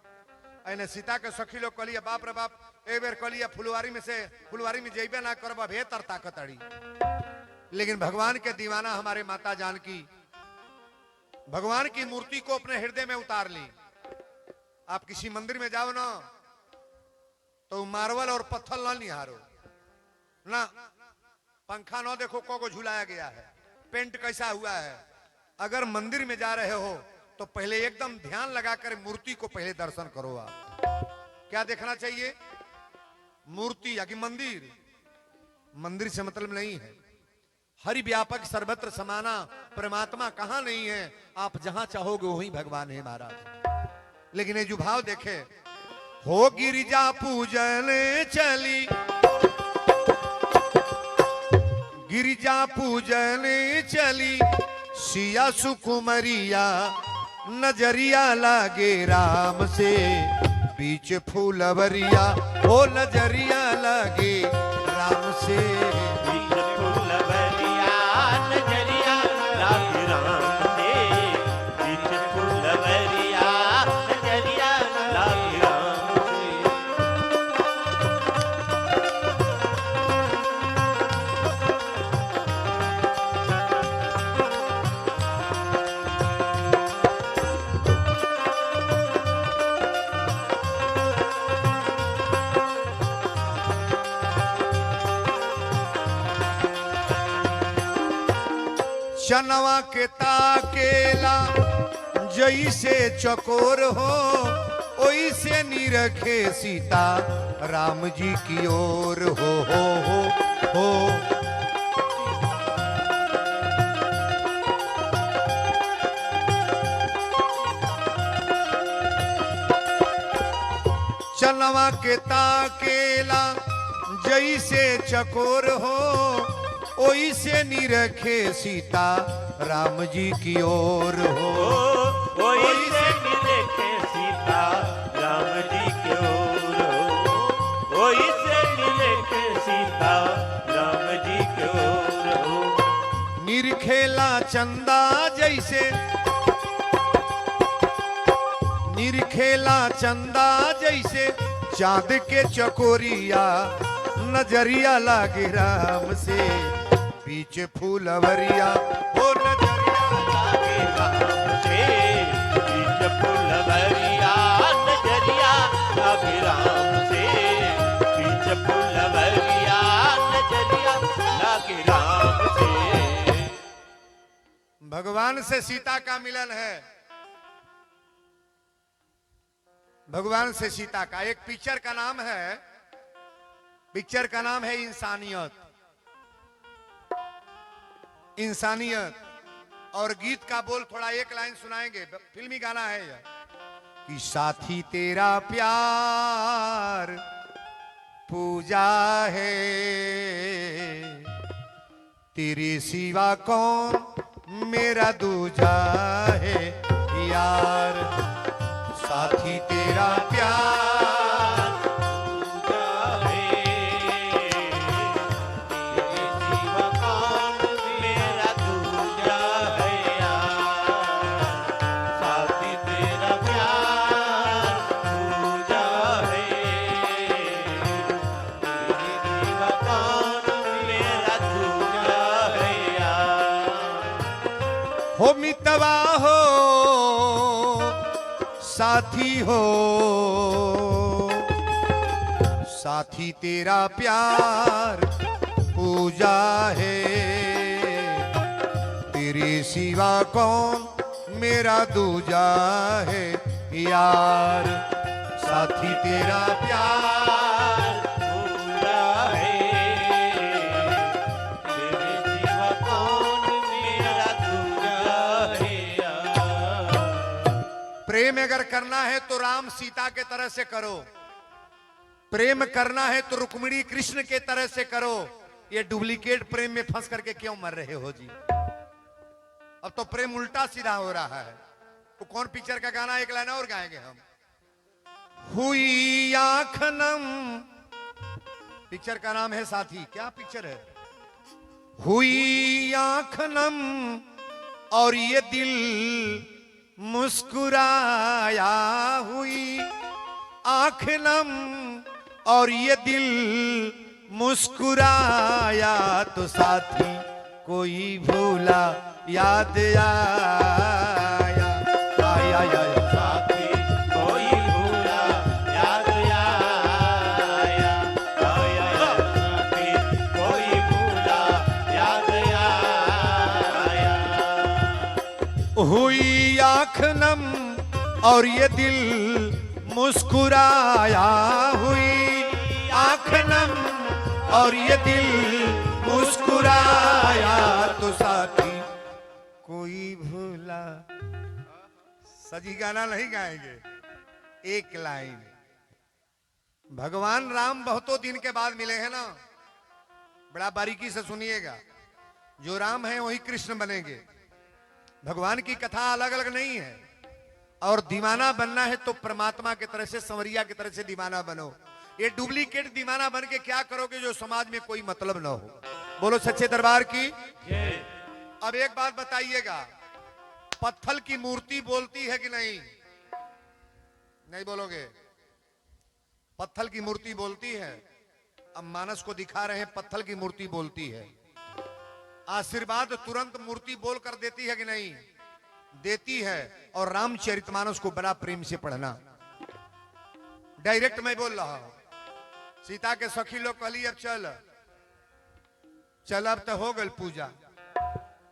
ऐने सीता के सखी लोग कहलिए बाप रे बाप, एक बेर कहलिए फुलवारी में से फुलवारी में जेबे ना करबा बेहतर ताकत अड़ी। लेकिन भगवान के दीवाना हमारे माता जानकी भगवान की मूर्ति को अपने हृदय में उतार ली। आप किसी मंदिर में जाओ ना, तो मार्बल और पत्थर ना निहारो ना, पंखा ना देखो को झुलाया गया है, पेंट कैसा हुआ है। अगर मंदिर में जा रहे हो तो पहले एकदम ध्यान लगाकर मूर्ति को पहले दर्शन करो। आप क्या देखना चाहिए? मूर्ति या कि मंदिर? मंदिर से मतलब नहीं है। हरि व्यापक सर्वत्र समाना परमात्मा कहां नहीं है, आप जहां चाहोगे वहीं भगवान है महाराज। लेकिन ये जो भाव देखे, हो गिरिजा पूजन चली, गिरिजा पूजन चली, सिया सुकुमरिया, नजरिया लागे राम से बीच फूलवरिया, ओ नजरिया लागे राम से बीच फूलवरिया, नजरिया लागे राम से, बीच फूलवरिया, नजरिया लागे राम से। चनवा के ताकेला जैसे चकोर हो, ओइसे निरखे सीता राम जी की ओर हो। चनवा के ताकेला जैसे चकोर हो, ओइसे निरखे सीता राम जी की ओर हो। ओइसे निरखे सीता राम जी की ओर हो, ओइसे निरखे सीता राम जी की ओर हो। निरखेला चंदा जैसे, निरखेला चंदा जैसे चांद के चकोरिया, नजरिया लागे राम से बीच फूलवरिया, ओ नजरिया लागे राम से बीच फूलवरिया, नजरिया लागे राम से बीच फूलवरिया, नजरिया लागे राम से। भगवान से सीता का मिलन है, भगवान से सीता का। एक पिक्चर का नाम है, पिक्चर का नाम है इंसानियत। इंसानियत और गीत का बोल थोड़ा एक लाइन सुनाएंगे, फिल्मी गाना है यह, कि साथी तेरा प्यार पूजा है, तेरे सिवा कौन मेरा दूजा है यार, साथी तेरा प्यार पूजा है, तेरे सिवा कौन मेरा दूजा है यार, साथी तेरा प्यार पूजा है, तेरे सिवा कौन मेरा दूजा है यार। हो मितवा हो साथी हो, साथी तेरा प्यार पूजा है, तेरे सिवा कौन मेरा दूजा है यार, साथी तेरा प्यार पूजा है, तेरे सिवा कौन मेरा दूजा है यार। प्रेम अगर करना है तो राम सीता के तरह से करो, प्रेम करना है तो रुक्मिणी कृष्ण के तरह से करो। ये डुप्लीकेट प्रेम में फंस करके क्यों मर रहे हो जी? अब तो प्रेम उल्टा सीधा हो रहा है। तो कौन पिक्चर का गाना, एक लाइन और गाएंगे हम। हुई आँखनम, पिक्चर का नाम है साथी। क्या पिक्चर है? हुई आँखनम और ये दिल मुस्कुराया, हुई आँख नम और ये दिल मुस्कुराया, तो साथी कोई भूला याद आया, आया आया साथी कोई भूला याद आया, आया साथी कोई भूला याद आया। हुई आँख नम और ये दिल मुस्कुराया हुई आंख नम और ये दिल मुस्कुराया तो साथी कोई भूला। सजी गाना नहीं गाएंगे, एक लाइन। भगवान राम बहुतों दिन के बाद मिले हैं ना, बड़ा बारीकी से सुनिएगा। जो राम है वही कृष्ण बनेंगे। भगवान की कथा अलग अलग नहीं है। और दीवाना बनना है तो परमात्मा की तरह से, संवरिया की तरह से दीवाना बनो। ये डुप्लीकेट दीवाना बन के क्या करोगे जो समाज में कोई मतलब ना हो। बोलो सच्चे दरबार की। अब एक बात बताइएगा, पत्थर की मूर्ति बोलती है कि नहीं? नहीं बोलोगे? पत्थर की मूर्ति बोलती है। अब मानस को दिखा रहे हैं, पत्थर की मूर्ति बोलती है। आशीर्वाद तुरंत मूर्ति बोल कर देती है कि नहीं? देती है। और रामचरितमानस को बड़ा प्रेम से पढ़ना। डायरेक्ट मैं बोल रहा हूं। सीता के सखी लोग कहली अब चल चल, अब तो हो गल पूजा।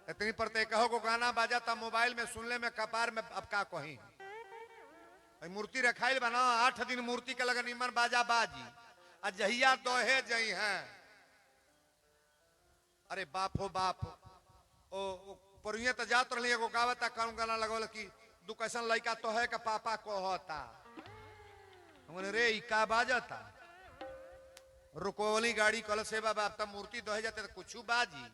इतनी पर ते कहो को गाना बाजा था मोबाइल में सुनले में कपार में, अब का कहीं मूर्ति रखाइल बना 8 दिन मूर्ति के लगा निमन बाजा बाजी। अजहिया दोहे जई हैं। अरे बाप हो बाप, ओ परुए तो जात रही एगो गावता कौन गाना लगल कि दू कैसन लड़का तो है का पापा को होता। हमने रे ई का बाजता। रुकोवली गाड़ी कल से बाबा, अब तब मूर्ति दोहे जाते तो कुछ बाजी।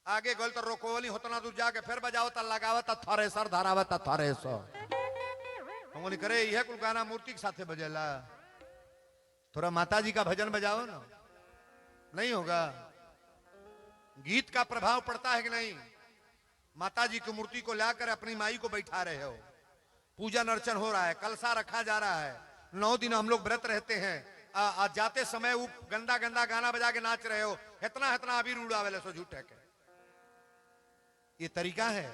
आगे गल तो रोकोवली होतना दूर जाके फिर बजावता, लगावता थरेसर, धरावता थरेसर। हमने करे यह कुल गाना मूर्ति के साथे बजेला। थोड़ा माता जी का भजन बजाओ ना, नहीं होगा? गीत का प्रभाव पड़ता है कि नहीं? माता जी की मूर्ति को लाकर अपनी माई को बैठा रहे हो, पूजन अर्चन हो रहा है, कलसा रखा जा रहा है, 9 दिन हम लोग व्रत रहते हैं। जाते समय वो गंदा गंदा गाना बजा के नाच रहे हो, इतना इतना अभी उड़ावेले सो झूठे के। ये तरीका है।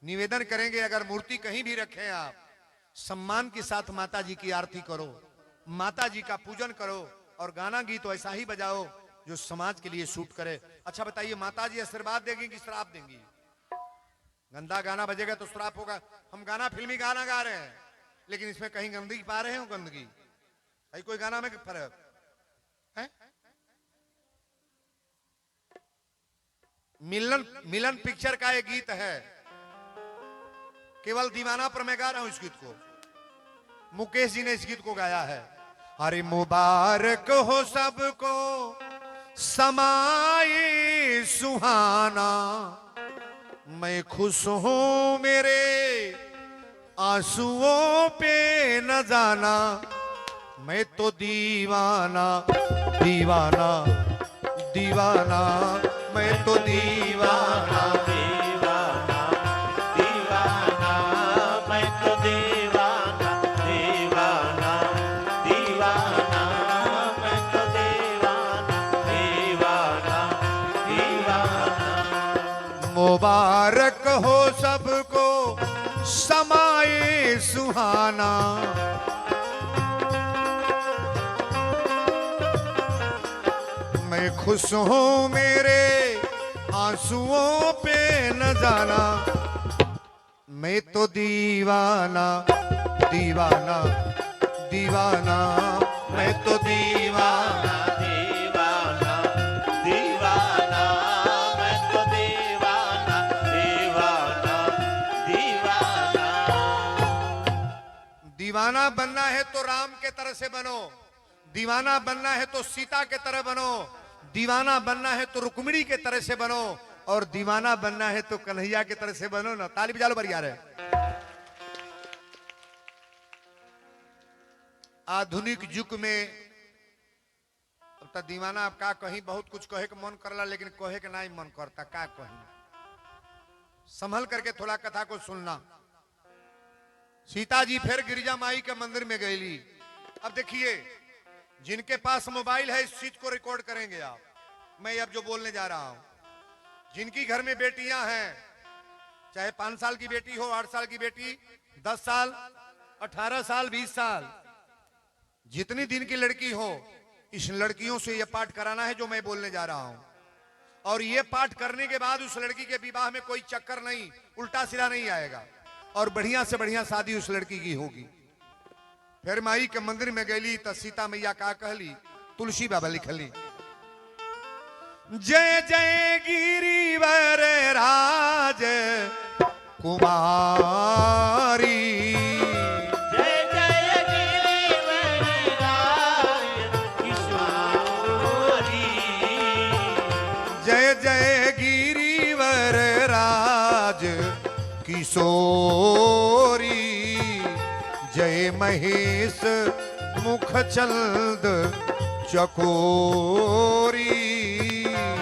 निवेदन करेंगे अगर मूर्ति कहीं भी रखें आप, सम्मान के साथ माता जी की आरती करो, माता जी का पूजन करो और गाना गीत ऐसा ही बजाओ जो समाज के लिए सूट करे। अच्छा बताइए, माता जी आशीर्वाद देंगी कि श्राप देंगी? गंदा गाना बजेगा तो श्राप होगा। हम गाना फिल्मी गाना गा रहे हैं लेकिन इसमें कहीं गंदगी पा रहे हो? गंदगी है कोई गाना में फर्क है? मिलन पिक्चर का एक गीत है, केवल दीवाना पर मैं गा रहा हूं इस गीत को। मुकेश जी ने इस गीत को गाया है। अरे मुबारक हो सबको समाए सुहाना, मैं खुश हूं मेरे आंसुओं पे न जाना, मैं तो दीवाना दीवाना दीवाना, मैं तो दीवाना दीवाना दीवाना, मैं तो दीवाना दीवाना दीवाना, मैं तो दीवाना दीवाना दीवाना। मुबारक हो सबको समाए सुहाना, मैं खुश हूं मेरे आंसुओं पे न जाना, मैं तो दीवाना दीवाना दीवाना, मैं तो दीवाना दीवाना दीवाना, मैं तो दीवाना दीवाना दीवाना। दीवाना बनना है तो राम के तरह से बनो, दीवाना बनना है तो सीता के तरह बनो, दीवाना बनना है तो रुक्मिणी के तरह से बनो, और दीवाना बनना है तो कन्हैया के तरह से बनो ना। ताली बजा लो बढ़िया रे। आधुनिक युग में अब तक दीवाना अब का कहीं बहुत कुछ कहे के मन करला, लेकिन कहे के नहीं मन करता। का कहीं संभल करके थोड़ा कथा को सुनना। सीता जी फिर गिरिजा माई के मंदिर में गईली। अब देखिए, जिनके पास मोबाइल है इस चीज को रिकॉर्ड करेंगे आप, मैं अब जो बोलने जा रहा हूं। जिनकी घर में बेटियां हैं, चाहे 5 साल की बेटी हो, 8 साल की बेटी, 10 साल, 18 साल, 20 साल, जितनी दिन की लड़की हो, इस लड़कियों से यह पाठ कराना है जो मैं बोलने जा रहा हूं। और यह पाठ करने के बाद उस लड़की के विवाह में कोई चक्कर नहीं, उल्टा सीधा नहीं आएगा। और बढ़िया से बढ़िया शादी उस लड़की की होगी। फिर माई के मंदिर में गईली तो सीता मैया का कहली, तुलसी बाबा लिखली, जय जय गिरिवर राज कुमारी, जय जय गिरिवर राज किशोरी, जय जय गिरिवर राज किशोरी, जय महेश मुख चंद चकोरी,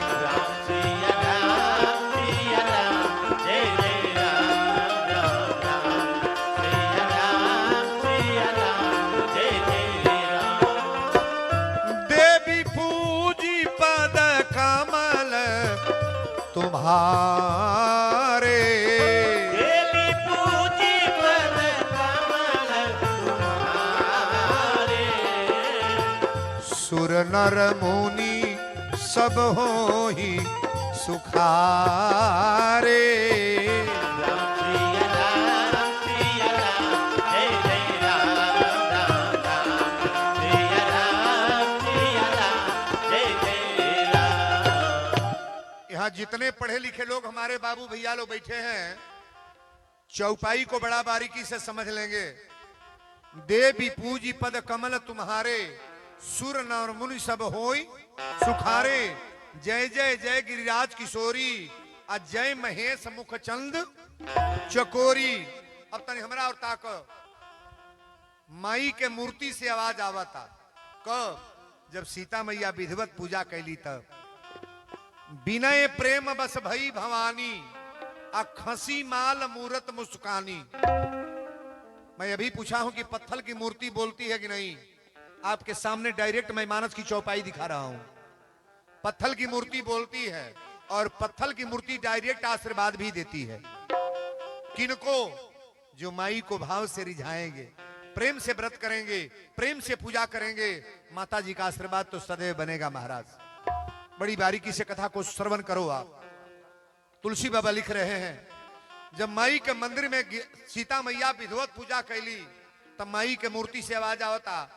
राम सिया राम, जय जय राम राम राम, सिया राम, जय जय राम। देवी पूजी पद कमल तुम्हारे, देवी पूजी पद कमल तुम्हारे, सुर नर मुनि सब होहि सुखारे, राम सिया राम, जय जय राम राम, सिया राम, जय जय राम। यहाँ जितने पढ़े लिखे लोग हमारे बाबू भैया लोग बैठे हैं, चौपाई को बड़ा बारीकी से समझ लेंगे। देवी पूजी पद कमल तुम्हारे, सुर नर मुनि सब होई सुखारे, जय जय जय गिरिराज किशोरी, आ जय महेश मुख चंद चकोरी। अब तनी हमरा और ताक, माई के मूर्ति से आवाज आवता कब, जब सीता मैया विधिवत पूजा कैली तब, विनय प्रेम बस भई भवानी, आ खसी माल मूरत मुस्कानी। मैं अभी पूछा हूं कि पत्थर की मूर्ति बोलती है कि नहीं, आपके सामने डायरेक्ट मैं मानस की चौपाई दिखा रहा हूं। पत्थर की मूर्ति बोलती है और पत्थर की मूर्ति डायरेक्ट आशीर्वाद भी देती है। किनको? जो माई को भाव से रिझाएंगे, प्रेम से व्रत करेंगे, प्रेम से पूजा करेंगे, माता जी का आशीर्वाद तो सदैव बनेगा। महाराज बड़ी बारीकी से कथा को श्रवण करो आप। तुलसी बाबा लिख रहे हैं, जब माई के मंदिर में सीता मैया विधिवत पूजा कैली, तब माई के मूर्ति से आवाज आवता।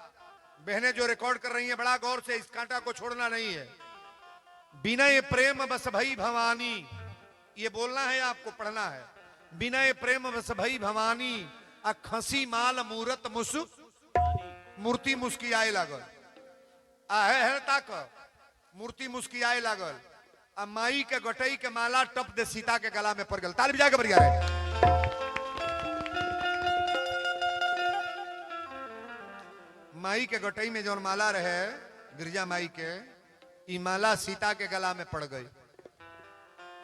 बहनें जो रिकॉर्ड कर रही हैं, बड़ा गौर से, इस कांटा को छोड़ना नहीं है। विनय प्रेम बस भई भवानी, ये बोलना है, आपको पढ़ना है। विनय प्रेम बस भई भवानी, आ खसी माल मूरत मुस, मूर्ति मुस्कियाए लागल। आहे है ताक, मूर्ति मुस्कियाए लागल। आ माई के गटई के माला टप दे सीता के गला में पड़ गल। ताली बजा के बढ़िया रहे। माई के गटई में जो माला रहे गिरजा माई के, ई माला सीता के गला में पड़ गई।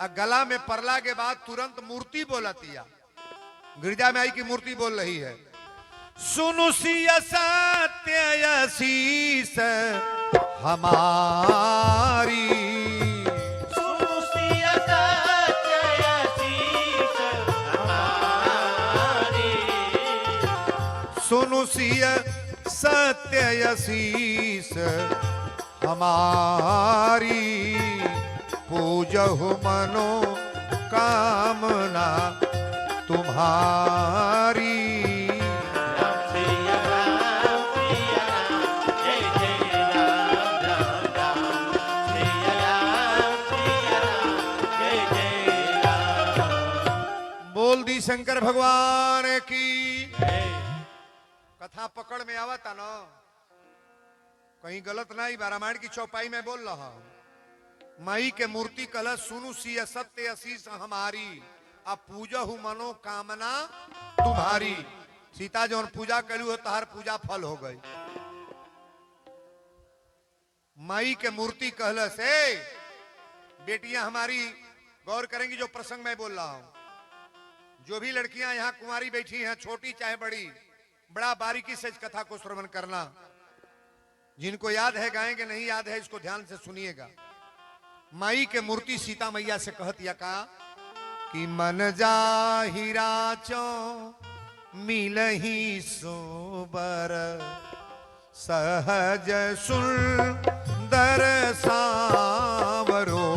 आ गला में पड़ला के बाद तुरंत मूर्ति बोलतिया, गिरजा माई की मूर्ति बोल रही है, सुनु सिया सत्य शीस हमारी, सुनु सिया सत्य शीस हमारी, सुनु सिया सत्य शीस हमारी, पूजहु मनो कामना तुम्हारी। राम सिया राम, जय जय राम राम, सिया राम, जय जय राम। बोल दी शंकर भगवान की। जय। कथा पकड़ में आवता ना, कहीं गलत नहीं। रामायण की चौपाई में बोल रहा हूं। माई के मूर्ति कलश सुनु सिय सत्य आशीष हमारी, आ पूजहु मनो कामना तुम्हारी। सीता जो पूजा करू हो, तहार पूजा फल हो गई। माई के मूर्ति कहलस, ए बेटियां हमारी गौर करेंगी जो प्रसंग मैं बोल रहा हूं। जो भी लड़कियां यहां कुंवारी बैठी हैं, छोटी चाहे बड़ी, बड़ा बारीकी से इस कथा को श्रवण करना। जिनको याद है गाएंगे, नहीं याद है इसको ध्यान से सुनिएगा। माई के मूर्ति सीता मैया से कहतिया का कि मन जाहिरा चो मिलही सोबर, सहज सुंदर सावरो,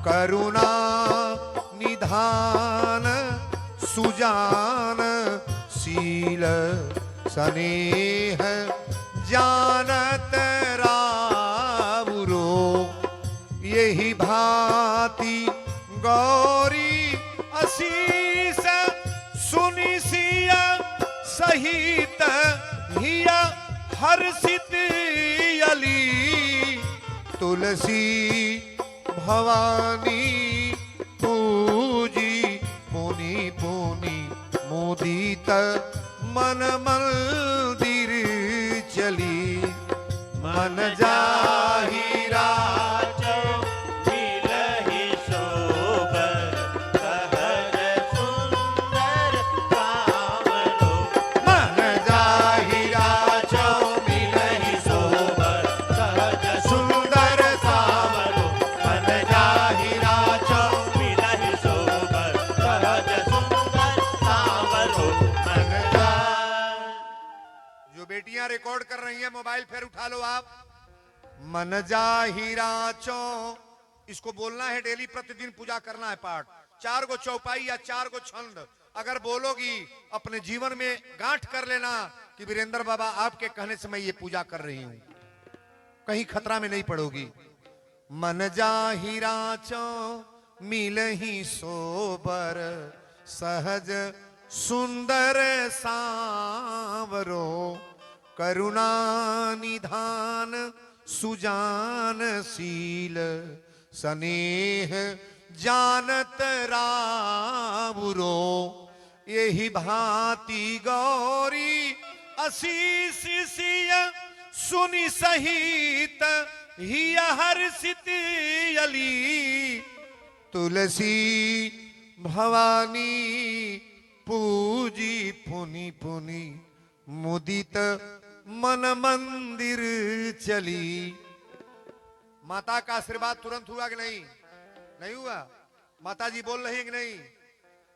करुणा निधान सुजा स्नेह जानत रावरो यही भांति गौरी असीस सुनि सिया सहित हिया हर्षित अली तुलसी भवानी पूजी पुनि पुनि मुदित मन मंदिर चली मन जाहिरा मिलहि शोभर सहज सुंदर कामरो मन जाहिरा चो मिलहि शोभर सहज सुंदर कामरो मन जाहिरा चो मिलहि शोभर सहज सुंदर कामरो मन जो बेटियां रिकॉर्ड कर रही हैं मोबाइल फिर उठा लो आप। मन जाहिरा चो इसको बोलना है डेली, प्रतिदिन पूजा करना है पाठ। 4 गो चौपाई या 4 गो छंद अगर बोलोगी अपने जीवन में गांठ कर लेना कि वीरेंद्र बाबा आपके कहने से मैं ये पूजा कर रही हूं, कहीं खतरा में नहीं पड़ोगी। मन जाहिरा चो मिलहि सोबर सहज सुंदर सांवरो करुणा निधान सुजान शील स्नेह जानत रावरो यही भांति गौरी असीस सिय सुनि सहित हिया हर्षित अली तुलसी भवानी पूजी पुनि पुनि मुदित मन मंदिर चली। माता का आशीर्वाद तुरंत हुआ कि नहीं? नहीं हुआ। माता जी बोल रही है कि नहीं?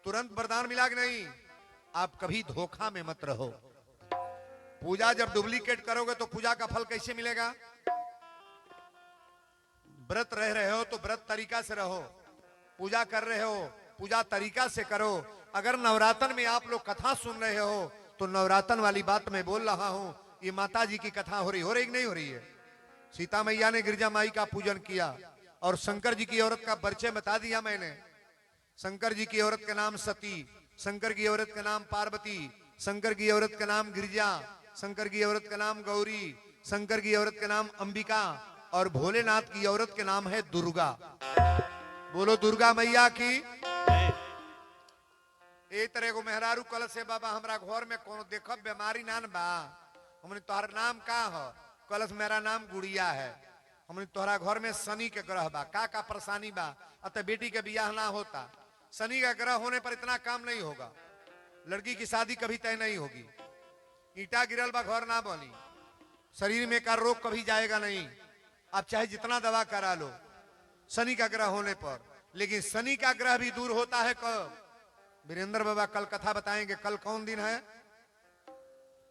तुरंत वरदान मिला कि नहीं? आप कभी धोखा में मत रहो। पूजा जब डुप्लीकेट करोगे तो पूजा का फल कैसे मिलेगा? व्रत रह रहे हो तो व्रत तरीका से रहो, पूजा कर रहे हो पूजा तरीका से करो। अगर नवरात्र में आप लोग कथा सुन रहे हो तो नवरात्र वाली बात मैं बोल रहा हूं, ये माता जी की कथा हो रही कि नहीं हो रही है? सीता मैया ने गिरजा माई का पूजन किया और शंकर जी की औरत का परिचय बता दिया मैंने। शंकर जी की औरत का नाम सती, शंकर की औरत का नाम पार्वती, शंकर की औरत का नाम गिरिजा, शंकर की औरत का नाम गौरी, शंकर की औरत का नाम अंबिका और भोलेनाथ की औरत के नाम है दुर्गा। बोलो दुर्गा मैया की। ए तरह को मेहरारू कल से बाबा हमरा घर में कोनो देखब बीमारी नान बा, हमने तोहर नाम का हो? कलश मेरा नाम गुड़िया है। हमने तोहरा घर में शनि के ग्रह बा, का परेशानी बा? अतः बेटी के बियाह ना होता। शनि का ग्रह होने पर इतना काम नहीं होगा, लड़की की शादी कभी तय नहीं होगी। ईटा गिरल बा घर ना बनी, शरीर में का रोग कभी जाएगा नहीं। आप चाहे जितना दवा करा लो शनि का ग्रह होने पर, लेकिन शनि का ग्रह भी दूर होता है कब? वीरेंद्र बाबा कल कथा बताएंगे। कल कौन दिन है?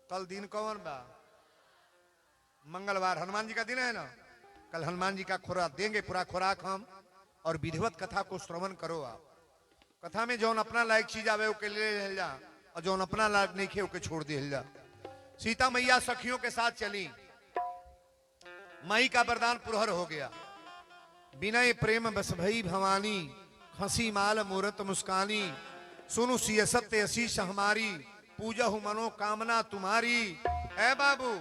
कल दिन कौन बा? मंगलवार, हनुमान जी का दिन है ना। कल हनुमान जी का खुराक देंगे, पूरा खुराक हम, और विधिवत कथा को श्रवण करो। आप कथा में जौन अपना लायक चीज आवे ओके ले जा, और जौन अपना लायक नहीं खे ओके छोड़ दे जा। सीता मैया सखियों के साथ चली, माई का वरदान पुरहर हो गया। विनय प्रेम बस भई भवानी, हंसी माल मूरत मुस्कानी, सुनु सिय सत्य आशीष हमारी, पूजहु मनोकामना तुम्हारी। है बाबू,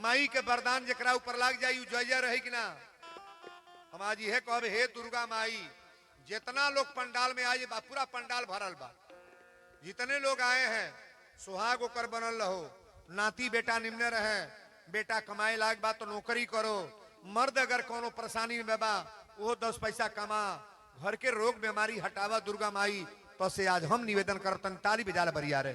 माई के वरदान जकरा ऊपर लाग जाई जय जय रही कि ना? हम आज यह कहब, हे दुर्गा माई, जितना लोग पंडाल में आए बा, पूरा पंडाल भरल बा, जितने लोग आए हैं सुहाग होकर बनल रहो। नाती बेटा निम्न रहे, बेटा कमाए लायक बा तो नौकरी करो। मर्द अगर कोनो परेशानी में बा वो 10 पैसा कमा, घर के रोग बीमारी हटावा दुर्गा माई। तो से आज हम निवेदन करतन, ताली बजा बरिया रे।